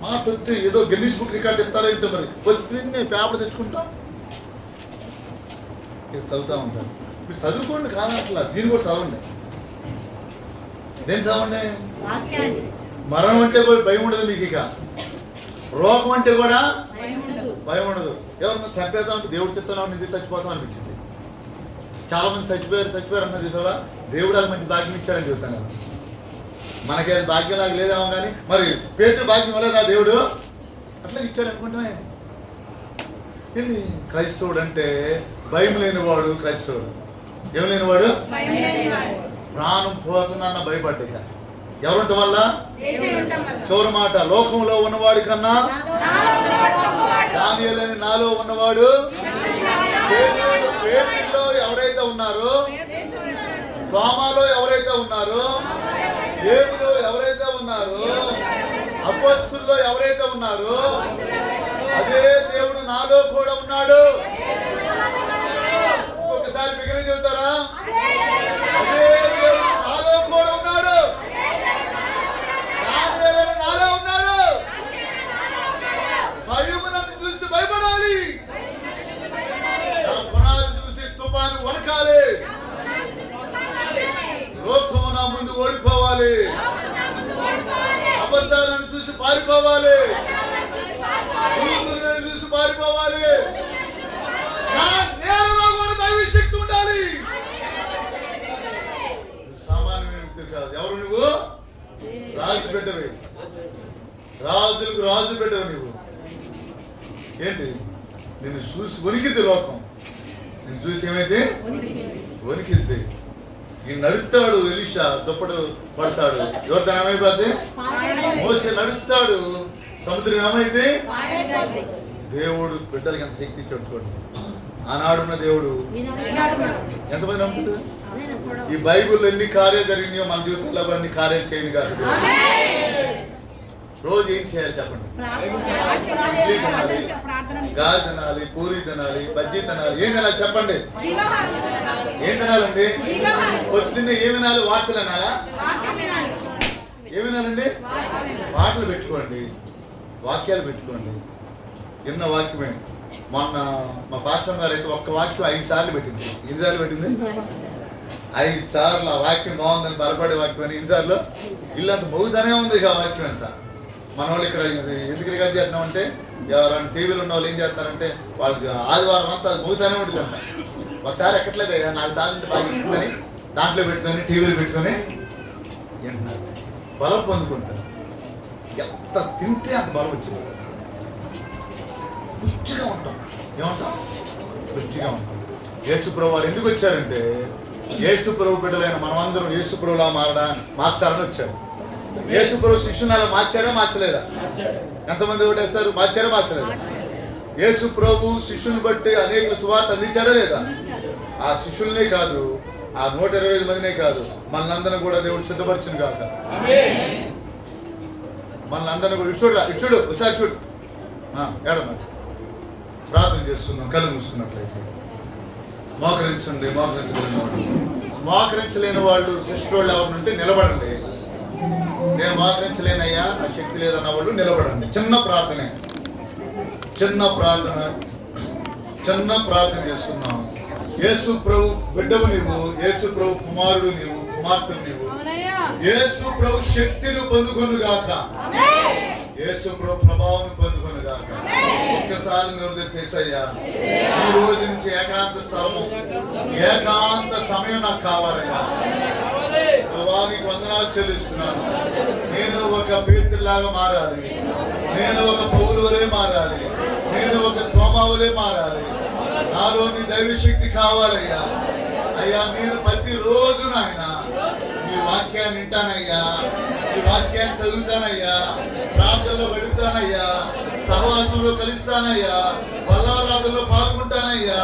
మా పొద్దు ఏదో గిన్నిస్ బుక్ రికార్డ్ ఇస్తారో ఇంత మరి పొద్దున్నే పేపర్ తెచ్చుకుంటాం, చదువుతూ ఉంటాను. మీరు చదువుకోండి కాదట్లా, దీన్ని కూడా చదవండి. దేని చదవండి? మరణం అంటే కూడా భయం ఉండదు మీకు. ఇక రోగం అంటే కూడా భయం ఉండదు. ఎవరన్నా చంపేద్దాం అంటే దేవుడు చెప్తాను నిధి చచ్చిపోతాం అనిపించింది. చాలా మంది చచ్చిపోయారు అన్న చూసావా? దేవుడు అది మంచి భాగ్యం ఇచ్చాడని చెప్తాను. మనకి అది భాగ్యం లాగా లేదేమో కానీ మరి పేరు భాగ్యం ఇవ్వలేదా దేవుడు? అట్లా ఇచ్చాడు అనుకుంటున్నా. ఏంటి? క్రైస్తవుడు అంటే భయం లేనివాడు క్రైస్తవుడు. ఏం లేనివాడు? ప్రాణం పోతుందన్న భయపడ్డా. ఎవరుంట వల్ల? చివరి మాట, లోకంలో ఉన్నవాడి కన్నా దానియేలని నాలో ఉన్నవాడు. పేతురులో ఎవరైతే ఉన్నారో, తోమాలో ఎవరైతే ఉన్నారో, ఏబులో ఎవరైతే ఉన్నారో, అపోస్తలులో ఎవరైతే ఉన్నారో అదే దేవుడు నాలో కూడా ఉన్నాడు. ఒకసారి మిగిలిన చెబుతారా? అదే దేవుడు నాలో కూడా ఉన్నాడు. నాలో ఉన్నాడు. భయము నన్ను చూసి భయపడాలి. నా పునాది చూసి తుఫాను వణకాలి. లోకం నా ముందు ఓడిపోవాలి. అబద్ధాలను చూసి పారిపోవాలి. కూతురులను చూసి పారిపోవాలి. నా నేలలో కూడా దైవ శక్తి ఉండాలి. సామాన్యమైన వ్యక్తి కాదు. ఎవరు నువ్వు? రాజు బిడ్డవి. రాజులకు రాజు బిడ్డవు నువ్వు. ఏంటి? నిన్ను చూసి వణికిద్ది లోకం. నేను చూసి ఏమైతే వణికిద్ది. ఈ నడుస్తాడు ఎలీషా, దుప్పటి పడతాడు, ఎవరితో ఏమైపోద్ది? మోసే నడుస్తాడు, సముద్రం ఏమైంది? దేవుడు బిడ్డలకి ఎంత శక్తి ఇచ్చాడు చూడండి. ఆనాడున్న దేవుడు ఎంతమంది నమ్ముతాడు? ఈ బైబుల్ ఎన్ని కార్యాలు జరిగినాయో మన జీవితంలో అన్ని కార్యాలు చేయను కాదు. రోజు ఏం చేయాలి చెప్పండి? ఇడ్లీ తినాలి, గాలి తినాలి, పూరి తినాలి, బజ్జీ తినాలి. ఏం తినాలి చెప్పండి? ఏం తినాలండి? పొద్దున్నే ఏమి వినాలి? వార్తలు వినాలా? ఏమి వినాలండి? పాటలు పెట్టుకోండి, వాక్యాలు పెట్టుకోండి. విన్న వాక్యమే. మొన్న మా పాస్టర్ గారు అయితే ఒక్క వాక్యం 5 సార్లు పెట్టింది. ఎన్నిసార్లు పెట్టింది? 5 సార్లు. ఆ వాక్యం బాగుందని బలపడే వాక్యం అని ఎన్నిసార్లు? ఇల్లు అంత మోగుతానే ఉంది ఇక ఆ వాక్యం అంతా. మన వాళ్ళు ఇక్కడ ఎందుకు రికార్డ్ చేస్తున్నామంటే, ఎవరైనా టీవీలో ఉన్న వాళ్ళు ఏం చేస్తారంటే, వాళ్ళకి ఆదివారం అంతా అది మోగుతానే ఉంటుంది అంట. ఒకసారి ఎక్కట్లేదు 4 సార్లు అంటే బాగా ఎక్కుదని దాంట్లో పెట్టుకొని టీవీలు పెట్టుకొని వింటున్నారు, బలం పొందుకుంటారు. ఎంత తింటే అంత బలం వచ్చింది. పుష్టిగా ఉంటాం. ఏమంటాం? పుష్టిగా ఉంటాం. యేసుప్రభు వారు ఎందుకు వచ్చారంటే, యేసుప్రభు బిడ్డలైన మనమందరం యేసుప్రభులా మార్చాలని వచ్చారు. యేసుప్రభు శిష్యుని అలా మార్చారా మార్చలేదా? ఎంతమంది ఓటేస్తారు? మార్చారా మార్చలేదా? యేసుప్రభు శిష్యుని బట్టి అనేక సువార్త అందించారా లేదా? ఆ శిష్యులనే కాదు, ఆ 125 మందినే కాదు, మనందరం కూడా దేవుడు సిద్ధపరిచింది కాక. మనందరం కూడా ఇచ్చుడు ఒకసారి చూడు. ఏడమ్మా ప్రార్థన చేస్తున్నాం. కళ్ళు మూసుకున్నట్లయితే మోకరించలేని వాళ్ళు శిష్యులు ఎవరినంటే నిలబడండి. నేను మోకరించలేనయ్యా, నా శక్తి లేదన్న వాళ్ళు నిలబడండి. చిన్న ప్రార్థన చేస్తున్నాం. యేసు ప్రభు బిడ్డవు నీవు, యేసు ప్రభు కుమారుడు నీవు, కుమార్తె నీవు. యేసు ప్రభు శక్తిని పొందుకొను గాక, యేసు ప్రభు ప్రభావం పొందుకొను గాక. ఒక్కసారి నిర్ణయం చేసయ్యా, ఈ రోజు నుంచి ఏకాంత సమయం నాకు కావాలయ్యా. ప్రభానికి వందనాలు చెల్లిస్తున్నాను. నేను ఒక పేతురులాగా మారాలి, నేను ఒక పౌలు వలె మారాలి, నేను ఒక తోమా వలె మారాలి. నాలో నీ దైవశక్తి కావాలయ్యా. అయ్యా మీరు ప్రతిరోజు నాయన ఈ వాక్యాన్ని వింటానయ్యా, ఈ వాక్యాన్ని చదువుతానయ్యా, ప్రార్థనలో గడుపుతానయ్యా, సహవాసంలో కలుస్తానయ్యా, బల్లారాధనలో పాల్గొంటానయ్యా.